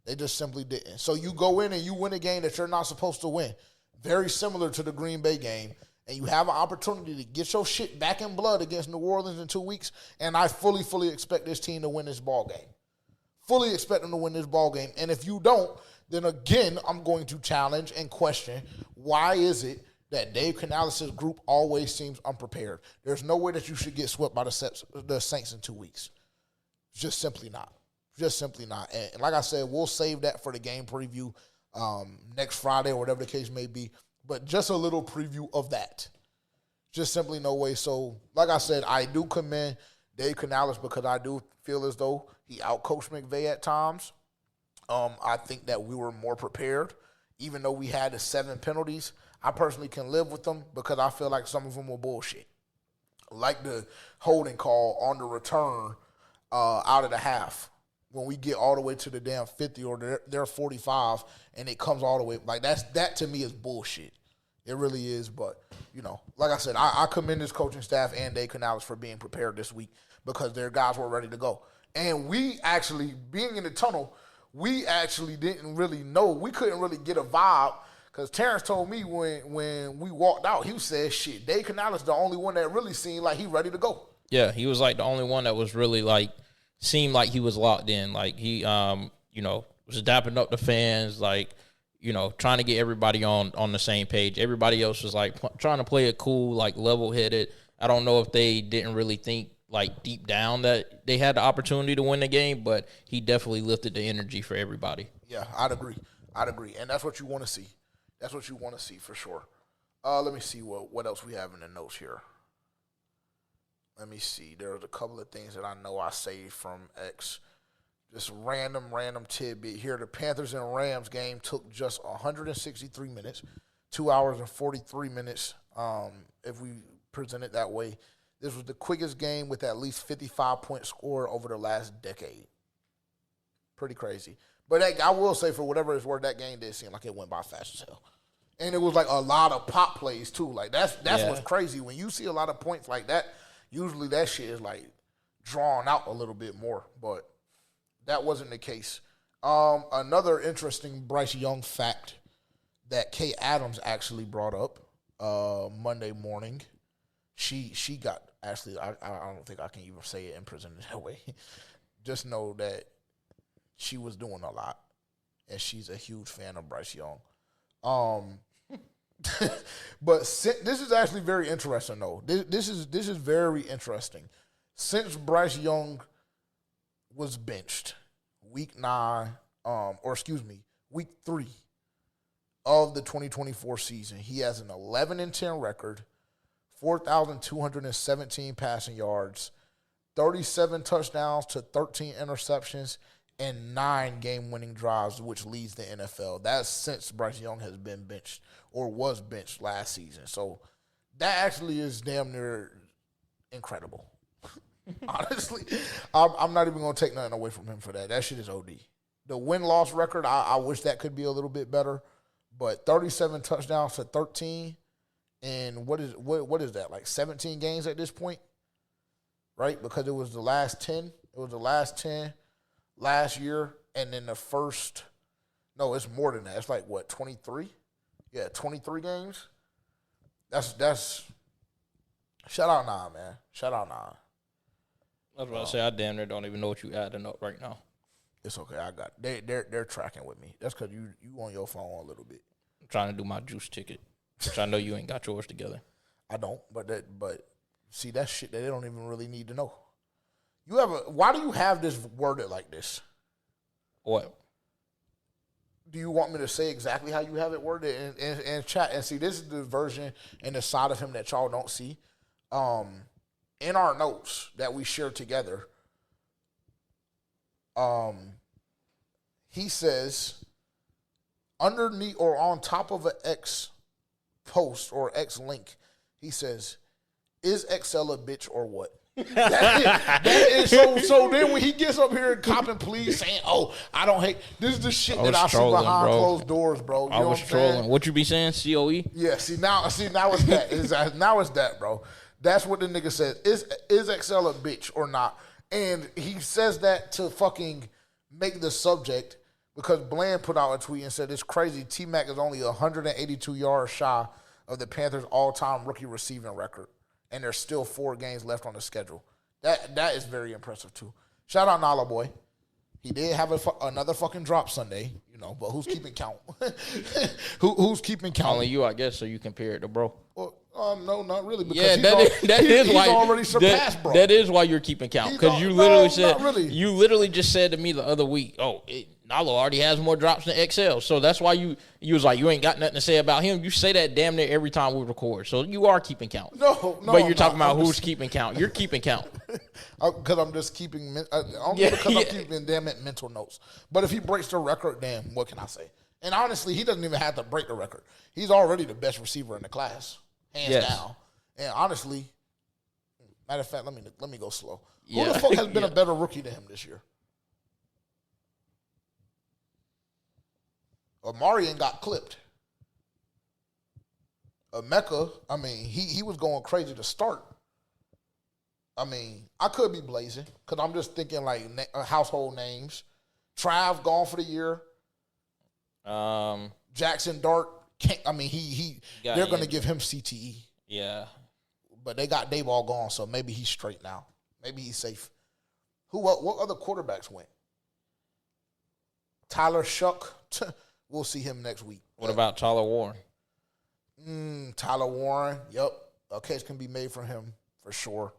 They just simply didn't. So you go in and you win a game that you're not supposed to win, very similar to the Green Bay game, and you have an opportunity to get your shit back in blood against New Orleans in 2 weeks, and I fully expect this team to win this ball game. Fully expect them to win this ball game. And if you don't, then again, I'm going to challenge and question, why is it that Dave Canales' group always seems unprepared? There's no way that you should get swept by the Saints in 2 weeks. Just simply not. Just simply not. And like I said, we'll save that for the game preview next Friday or whatever the case may be. But just a little preview of that. Just simply no way. So, like I said, I do commend Dave Canales because I do feel as though he outcoached McVay at times. I think that we were more prepared, even though we had the 7 penalties. I personally can live with them because I feel like some of them were bullshit. Like the holding call on the return out of the half. When we get all the way to the damn 50 or their 45 and it comes all the way, like that to me is bullshit. It really is, but, like I said, I commend this coaching staff and Dave Canales for being prepared this week because their guys were ready to go. And we actually, being in the tunnel, we actually didn't really know. We couldn't really get a vibe because Terrence told me when we walked out, he said, shit, Dave Canales the only one that really seemed like he ready to go. Yeah, he was like the only one that was really like, seemed like he was locked in. Like he, was dapping up the fans, like, trying to get everybody on the same page. Everybody else was like trying to play it cool, like level-headed. I don't know if they didn't really think like deep down that they had the opportunity to win the game, but he definitely lifted the energy for everybody. Yeah, I'd agree. And that's what you want to see. That's what you want to see for sure. Let me see what else we have in the notes here. Let me see. There's a couple of things that I know I saved from X. Just random tidbit here. The Panthers and Rams game took just 163 minutes, 2 hours and 43 minutes, if we present it that way. This was the quickest game with at least 55-point score over the last decade. Pretty crazy. But I will say, for whatever it's worth, that game did seem like it went by fast as hell. And it was like a lot of pop plays, too. Like, that's what's crazy. When you see a lot of points like that, usually that shit is like drawn out a little bit more, but that wasn't the case. Another interesting Bryce Young fact that Kay Adams actually brought up Monday morning. She got, actually, I don't think I can even say it and present it that way. Just know that she was doing a lot, and she's a huge fan of Bryce Young. But this is actually very interesting, though. This is very interesting. Since Bryce Young was benched week 3 of the 2024 season, he has an 11-10 record, 4,217 passing yards, 37 touchdowns to 13 interceptions, and 9 game-winning drives, which leads the NFL. That's since Bryce Young has been benched or was benched last season. So that actually is damn near incredible. Honestly, I'm not even going to take nothing away from him for that. That shit is OD. The win-loss record, I wish that could be a little bit better, but 37 touchdowns to 13 in what is that, like 17 games at this point, right? Because it was the last 10. It was the last 10 last year, and then the first. No, it's more than that. It's like what, 23? Yeah, 23 games. That's. Shout out Nah, man. Shout out Nah. I was about to say, I damn near don't even know what you adding up right now. It's okay. I got they're tracking with me. That's because you on your phone a little bit. I'm trying to do my juice ticket, which I know you ain't got yours together. I don't, but see, that's shit that they don't even really need to know. Why do you have this worded like this? What? Do you want me to say exactly how you have it worded in chat? And see, this is the version and the side of him that y'all don't see. In our notes that we share together, he says, underneath or on top of an X post or X link, he says, "Is XL a bitch or what?" that is so then when he gets up here and copping please saying, "Oh, I don't hate," this is the shit that I see behind closed doors, bro. I was trolling. What you be saying? COE? Yeah. See now it's that. Now it's that, bro. That's what the nigga says. Is XL a bitch or not? And he says that to fucking make the subject because Bland put out a tweet and said it's crazy. T-Mac is only 182 yards shy of the Panthers' all-time rookie receiving record, and there's still 4 games left on the schedule. That is very impressive too. Shout out Nala boy. He did have another fucking drop Sunday, but who's keeping count? Who's keeping count? Only you, I guess, so you compare it to bro. Well, no, not really. Because he's already surpassed, bro. That is why you're keeping count. Because you literally said, really. You literally just said to me the other week, Nalo already has more drops than XL. So that's why you was like, you ain't got nothing to say about him. You say that damn near every time we record. So you are keeping count. No. But you're talking about who's keeping count. You're keeping count. Because I'm just keeping, I'm keeping damn it mental notes. But if he breaks the record, damn, what can I say? And honestly, he doesn't even have to break the record. He's already the best receiver in the class, hands down. And honestly, matter of fact, let me go slow. Who the fuck has been a better rookie than him this year? Amarian got clipped. Mecca, he was going crazy to start. I could be blazing because I'm just thinking like household names. Trav gone for the year. Jackson Dart can't. They're going to give him CTE. Yeah, but they got Dayball gone, so maybe he's straight now. Maybe he's safe. What other quarterbacks went? Tyler Shuck. We'll see him next week. What about Tyler Warren? Tyler Warren. Yep, a case can be made for him for sure.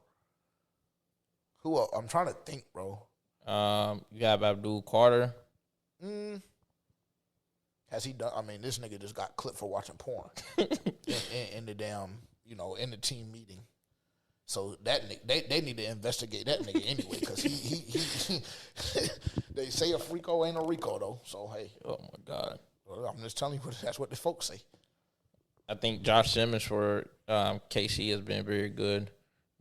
Who else? I'm trying to think, bro. You got Abdul Carter. Has he done? This nigga just got clipped for watching porn in the damn, in the team meeting. So that they need to investigate that nigga anyway because he they say a Frico ain't a Rico though. So hey, oh my God, I'm just telling you that's what the folks say. I think Josh Simmons for KC has been very good,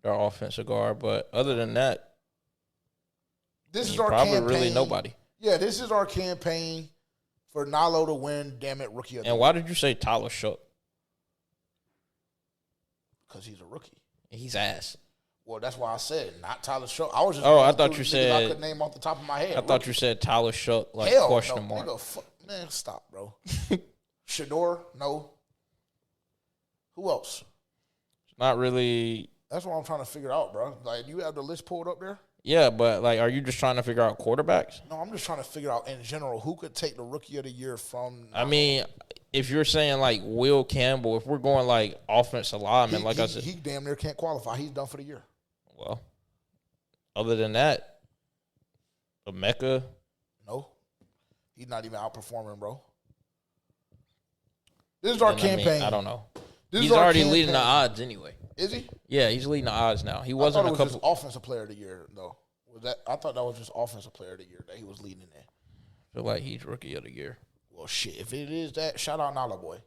their offensive guard. But other than that, this is our probably campaign. Really nobody. Yeah, this is our campaign for Nalo to win. Damn it, rookie of the year. And why did you say Tyler Shuck? Because he's a rookie. He's ass. Well, that's why I said not Tyler Shuck. I was just. I thought you said. I could name off the top of my head. I thought you said Tyler Shuck, like Hell, question no, mark. Nigga, man, stop, bro. Shador, no. Who else? Not really. That's what I'm trying to figure out, bro. Like, you have the list pulled up there? Yeah, but like, are you just trying to figure out quarterbacks? No, I'm just trying to figure out in general who could take the rookie of the year from. If you're saying like Will Campbell, if we're going like offensive lineman, I said, he damn near can't qualify. He's done for the year. Well, other than that, Emeka. No, he's not even outperforming, bro. This is our campaign. I don't know. He's already leading the odds anyway. Is he? Yeah, he's leading the odds now. He wasn't a couple. Offensive player of the year though. I thought that was just offensive player of the year that he was leading in. I feel like he's rookie of the year. Well, shit. If it is that, shout out Nala boy.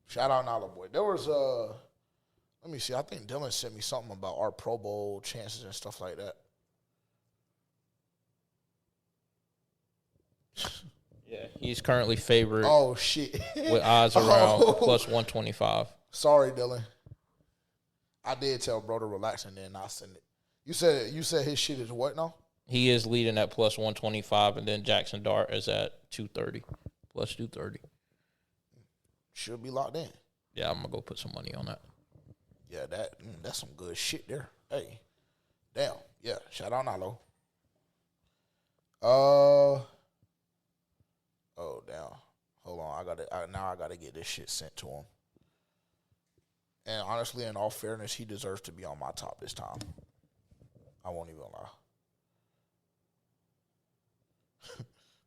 Shout out Nala boy. There was let me see. I think Dylan sent me something about our Pro Bowl chances and stuff like that. Yeah, he's currently favored. Oh shit! With odds around plus 125. Sorry, Dylan. I did tell bro to relax and then I send it. You said his shit is what now? He is leading at plus 125, and then Jackson Dart is at 230, plus 230. Should be locked in. Yeah, I'm going to go put some money on that. Yeah, that's some good shit there. Hey, damn. Yeah, shout out Nalo. Oh, damn. Hold on. I gotta get this shit sent to him. And honestly, in all fairness, he deserves to be on my top this time. I won't even lie.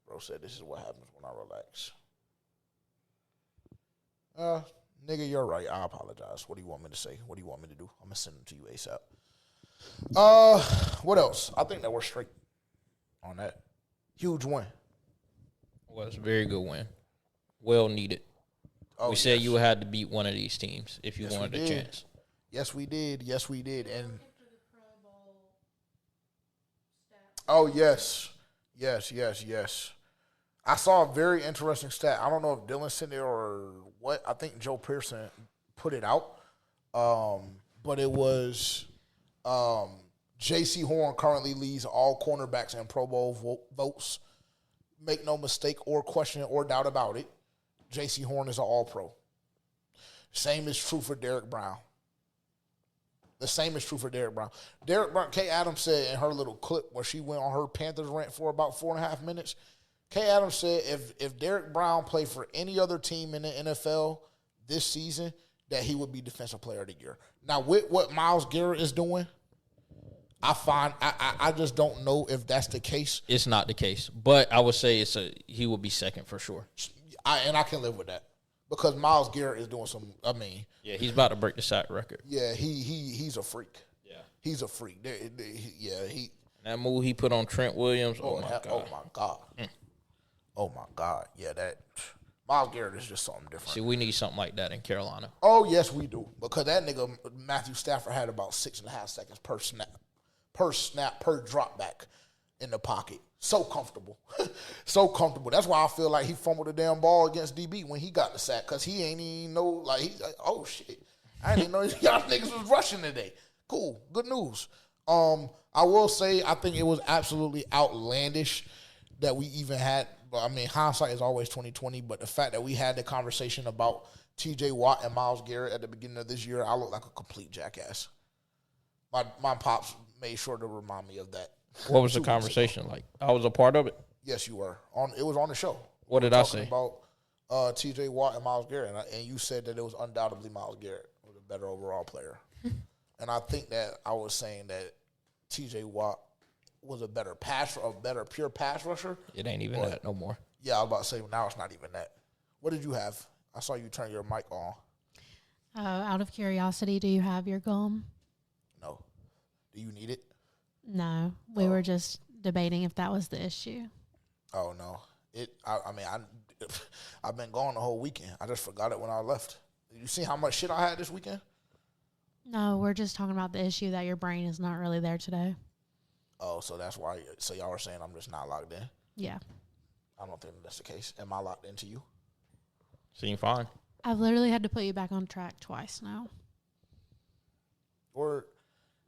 Bro said this is what happens when I relax. Nigga, you're right. I apologize. What do you want me to say? What do you want me to do? I'm gonna send them to you ASAP. What else? I think that we're straight on that. Huge win. Well, it's a very good win. Well needed. Oh, we said you had to beat one of these teams if you wanted a chance. Yes, we did. Yes, we did. And oh, yes. Yes. I saw a very interesting stat. I don't know if Dylan sent it or what. I think Joe Pearson put it out. But it was Jaycee Horn currently leads all cornerbacks in Pro Bowl votes. Make no mistake or question or doubt about it. Jaycee Horn is an all-pro. Same is true for Derek Brown. The same is true for Derek Brown. Derek Brown, Kay Adams said in her little clip where she went on her Panthers rant for about 4.5 minutes, Kay Adams said if Derek Brown played for any other team in the NFL this season, that he would be Defensive Player of the Year. Now, with what Myles Garrett is doing, I just don't know if that's the case. It's not the case, but I would say he will be second for sure. I can live with that because Myles Garrett is doing some. Yeah, he's about to break the sack record. Yeah, he's a freak. Yeah, he's a freak. That move he put on Trent Williams. Oh my god. Oh my god. Yeah, that Myles Garrett is just something different. See, we need something like that in Carolina. Oh yes, we do because that nigga Matthew Stafford had about 6.5 seconds per drop back in the pocket. So comfortable. So comfortable. That's why I feel like he fumbled the damn ball against DB when he got the sack because he ain't even know, like, oh, shit. I didn't even know y'all niggas was rushing today. Cool. Good news. I will say I think it was absolutely outlandish that we even had, hindsight is always 20/20, but the fact that we had the conversation about TJ Watt and Myles Garrett at the beginning of this year, I look like a complete jackass. My pops made sure to remind me of that. What was the conversation like? I was a part of it. Yes, you were. It was on the show. What did I say? About TJ Watt and Myles Garrett, and you said that it was undoubtedly Myles Garrett was a better overall player. And I think that I was saying that TJ Watt was a better pure pass rusher. It ain't even that no more. Yeah, I was about to say now it's not even that. What did you have? I saw you turn your mic on. Out of curiosity, do you have your gum? No. Do you need it? No, we were just debating if that was the issue. Oh no, I've been gone the whole weekend. I just forgot it when I left. You see how much shit I had this weekend? No, we're just talking about the issue that your brain is not really there today. Oh, so that's why. So y'all are saying I'm just not locked in? Yeah. I don't think that's the case. Am I locked into you? Seem fine. I've literally had to put you back on track twice now. Or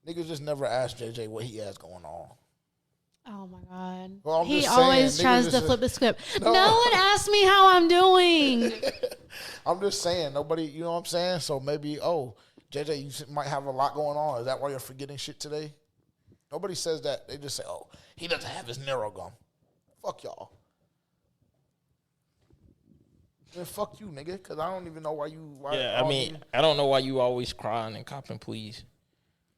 niggas just never ask JJ what he has going on. Oh, my God. Well, he always tries to flip the script. No one asked me how I'm doing. I'm just saying. Nobody, you know what I'm saying? So maybe, JJ, you might have a lot going on. Is that why you're forgetting shit today? Nobody says that. They just say, he doesn't have his narrow gum. Fuck y'all. Then fuck you, nigga, because I don't even know why you... I don't know why you always crying and copping please.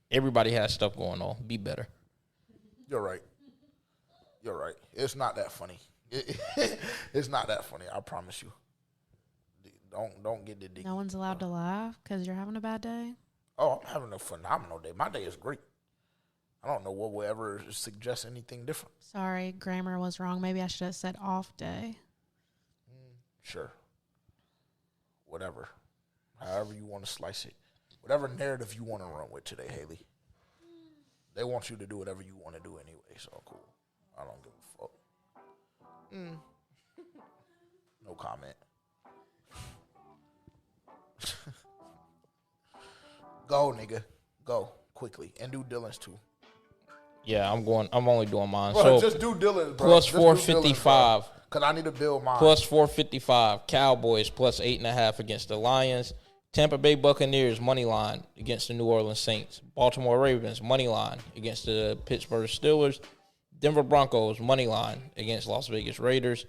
Everybody has stuff going on. Be better. You're right. It's not that funny. It's not that funny. I promise you. Don't get the dick. No one's allowed to laugh because you're having a bad day? Oh, I'm having a phenomenal day. My day is great. I don't know what will ever suggest anything different. Sorry, grammar was wrong. Maybe I should have said off day. Sure. Whatever. However you want to slice it. Whatever narrative you want to run with today, Haley. They want you to do whatever you want to do anyway, so cool. I don't give a fuck. No comment. Go, nigga. Go quickly. And do Dylan's too. Yeah, I'm only doing mine. Bro, So just do Dylan's, bro. plus Just 455. Because I need to build mine. Plus 455. Cowboys plus 8.5 against the Lions. Tampa Bay Buccaneers money line against the New Orleans Saints. Baltimore Ravens money line against the Pittsburgh Steelers. Denver Broncos money line against Las Vegas Raiders.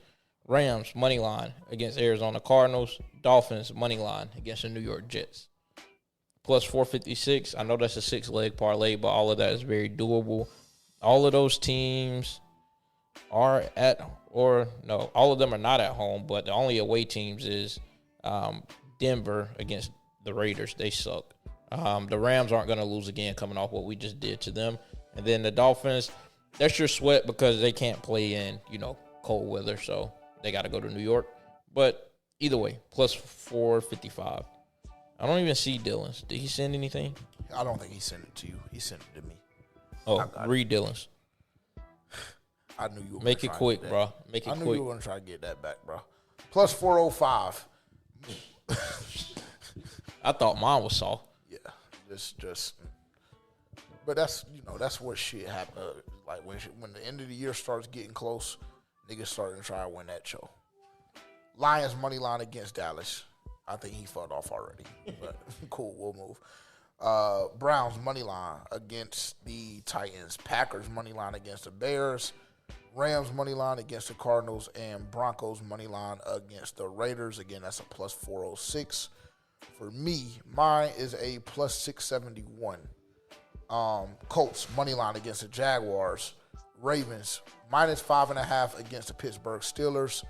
Rams money line against Arizona Cardinals. Dolphins money line against the New York Jets. Plus 456. I know that's a 6-leg parlay, but all of that is very doable. All of those teams are all of them are not at home, but the only away teams is Denver against the Raiders. They suck. The Rams aren't going to lose again coming off what we just did to them. And then the Dolphins, that's your sweat because they can't play in, cold weather, so they got to go to New York. But either way, plus 455. I don't even see Dylan's. Did he send anything? I don't think he sent it to you. He sent it to me. Oh, read Dylan's. I knew you were Make it quick, bro. Make it quick. I knew you were going to try to get that back, bro. Plus 405. I thought mine was soft. Yeah, just. But that's that's what shit happen. Like when the end of the year starts getting close, niggas starting to try to win that show. Lions money line against Dallas. I think he fought off already, but cool, we'll move. Browns money line against the Titans. Packers money line against the Bears. Rams money line against the Cardinals, and Broncos money line against the Raiders. Again, that's a plus 406. For me, mine is a plus 671. Colts money line against the Jaguars. Ravens minus 5.5 against the Pittsburgh Steelers.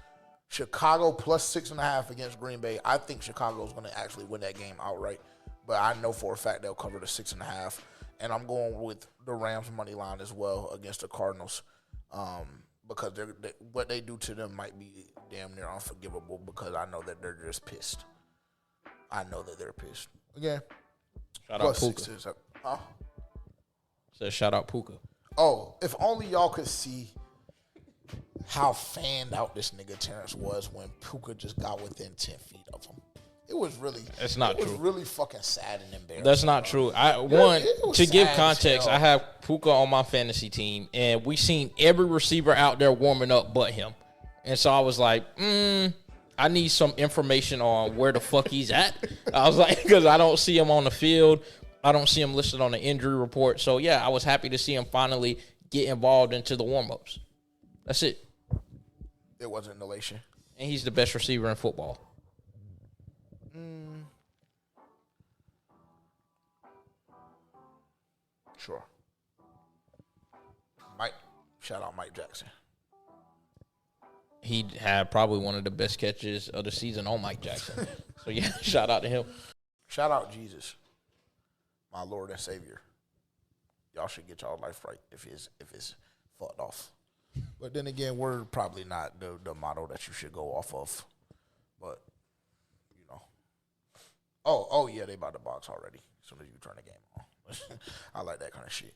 Chicago plus 6.5 against Green Bay. I think Chicago is going to actually win that game outright, but I know for a fact they'll cover the 6.5. And I'm going with the Rams money line as well against the Cardinals. Because what they do to them might be damn near unforgivable because I know that they're just pissed. I know that they're pissed. Again, shout out Puka. Says shout out Puka. Oh, if only y'all could see how fanned out this nigga Terrence was when Puka just got within 10 feet of him. It was really It's not true. It was really fucking sad and embarrassing. That's not true. To give context, I have Puka on my fantasy team, and we seen every receiver out there warming up but him. And so I was like, I need some information on where the fuck he's at. I was like, because I don't see him on the field. I don't see him listed on the injury report. So, yeah, I was happy to see him finally get involved into the warm-ups. That's it. It wasn't an elation. And he's the best receiver in football. Sure. Shout out Mike Jackson. He had probably one of the best catches of the season on Mike Jackson. So, yeah, shout out to him. Shout out Jesus, my Lord and Savior. Y'all should get y'all life right if it's fucked off. But then again, we're probably not the model that you should go off of. But, Oh, yeah, they bought the box already as soon as you turn the game on. I like that kind of shit.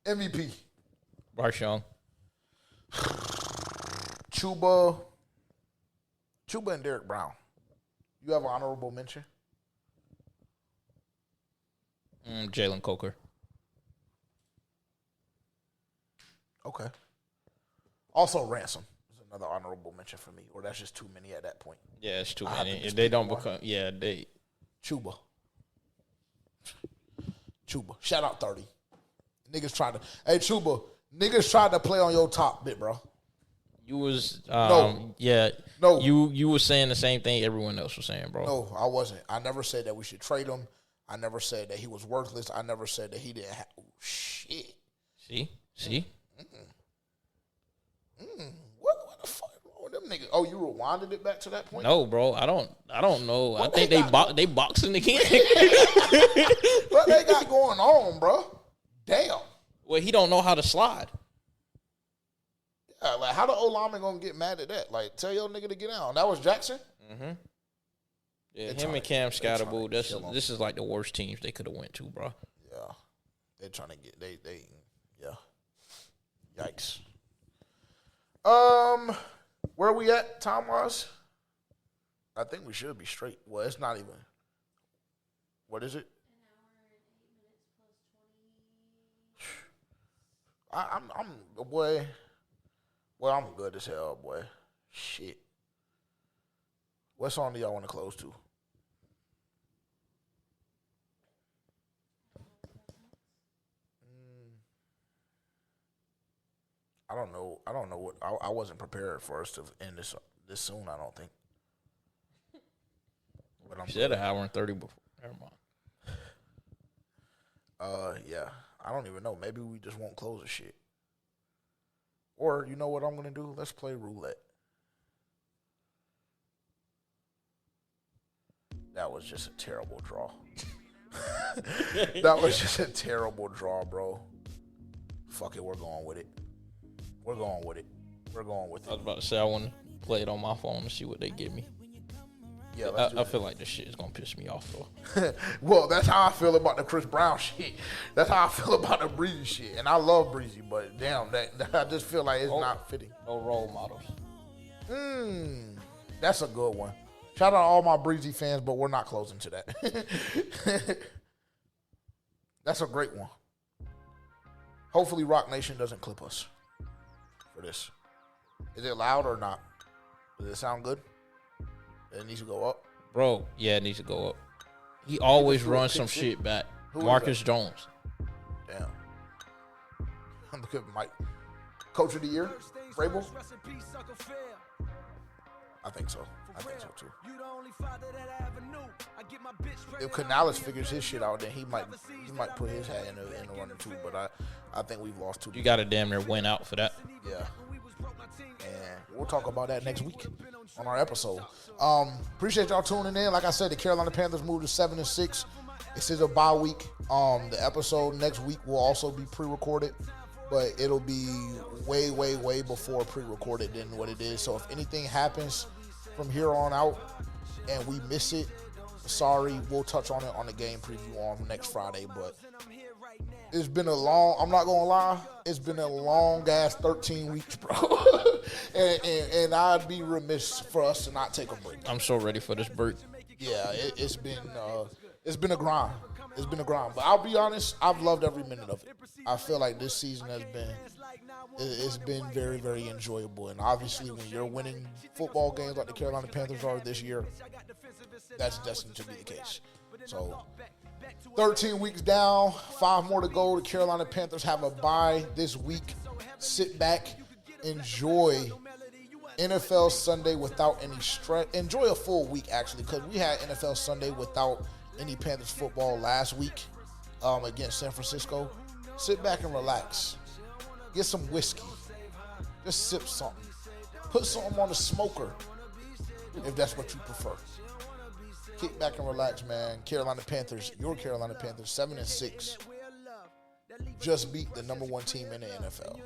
MVP. Bryce Young. Chuba and Derek Brown. You have an honorable mention? Jalen Coker. Okay. Also, Ransom is another honorable mention for me, or that's just too many at that point. Yeah, it's too many. If they don't become, they. Chuba. Shout out 30. Niggas tried to. Hey, Chuba. Niggas tried to play on your top bit, bro. You was, No. You were saying the same thing everyone else was saying, bro. No, I wasn't. I never said that we should trade him. I never said that he was worthless. I never said that he didn't have. Oh, shit. See. What the fuck is wrong with them niggas? Oh, you rewinded it back to that point? No, bro. I don't know. What I think they boxing again. What they got going on, bro? Damn. Well, he don't know how to slide. Yeah, like how the O-lineman gonna get mad at that? Like, tell your nigga to get down. That was Jackson? Mm-hmm. Yeah, him and Cam Scatterbull, this is like the worst teams they could have went to, bro. Yeah. They're trying to get yeah. Yikes. Where are we at time-wise? I think we should be straight. Well, it's not even. What is it? I'm boy. Well, I'm good as hell, boy. Shit. What song do y'all want to close to? I don't know. What I wasn't prepared for us to end this soon. I don't think. But I'm said an hour and 30 before. Never mind. Yeah. I don't even know. Maybe we just won't close the shit. Or you know what I'm gonna do? Let's play roulette. That was just a terrible draw. That was just a terrible draw, bro. Fuck it, we're going with it. We're going with it. We're going with it. I was about to say I want to play it on my phone and see what they give me. Yeah, I feel like this shit is gonna piss me off though. Well, that's how I feel about the Chris Brown shit. That's how I feel about the Breezy shit. And I love Breezy, but damn, that I just feel like it's not fitting. No role models. That's a good one. Shout out to all my Breezy fans, but we're not closing to that. That's a great one. Hopefully Rock Nation doesn't clip us for this. Is it loud or not? Does it sound good? It needs to go up. Bro, yeah, it needs to go up. He always runs some shit back. Marcus Jones. Damn. Look at Mike. Coach of the year? Vrabel? I think so. I think so too. If Canales figures his shit out, then he might put his hat in the running too. But I think we've lost two. You got to damn near win out for that. Yeah. And we'll talk about that next week on our episode. Appreciate y'all tuning in. Like I said, the Carolina Panthers moved to 7-6. This is a bye week. The episode next week will also be pre-recorded, but it'll be way, way, way before pre-recorded than what it is. So if anything happens from here on out and we miss it, sorry, we'll touch on it on the game preview on next Friday. But it's been I'm not going to lie, it's been a long-ass 13 weeks, bro. and I'd be remiss for us to not take a break. I'm so ready for this break. Yeah, it's been a grind. It's been a grind. But I'll be honest, I've loved every minute of it. I feel like this season it's been very, very enjoyable. And obviously when you're winning football games like the Carolina Panthers are this year, that's destined to be the case. So 13 weeks down, 5 more to go. The Carolina Panthers have a bye this week. Sit back, enjoy NFL Sunday without any stress. Enjoy a full week, actually, because we had NFL Sunday without any Panthers football last week against San Francisco. Sit back and relax. Get some whiskey. Just sip something. Put something on the smoker if that's what you prefer. Kick back and relax, man. Carolina Panthers, your Carolina Panthers, 7-6. Just beat the number 1 team in the NFL.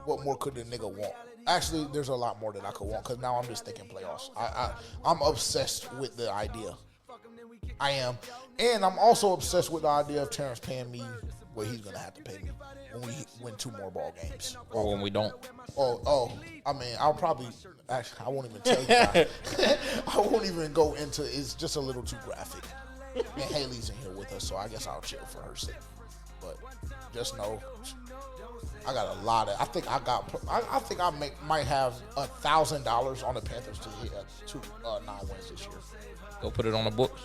What more could the nigga want? Actually, there's a lot more that I could want because now I'm just thinking playoffs. I'm obsessed with the idea. I am. And I'm also obsessed with the idea of Terrence paying me what he's going to have to pay me when we win 2 more ball games. Or when we don't. I mean, I'll probably, actually, I won't even tell you that. I won't even go into, it's just a little too graphic. And Haley's in here with us, so I guess I'll chill for her sake. But just know, I got a lot of, I think I might have $1,000 on the Panthers to hit 9 wins this year. Go put it on the books.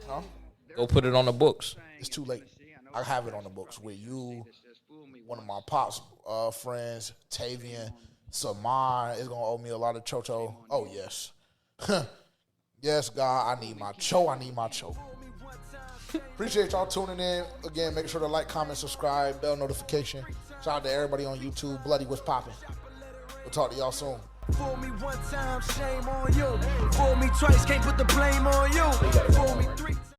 Huh? Go put it on the books. It's too late. I have it on the books with you, one of my pops friends, Tavian, Saman is going to owe me a lot of chocho. Oh, yes. Yes, God, I need my cho. Appreciate y'all tuning in. Again, make sure to like, comment, subscribe, bell notification. Shout out to everybody on YouTube. Bloody, what's popping? We'll talk to y'all soon. Fool me one time, shame on you. Fool me twice, can't put the blame on you. Fool me 3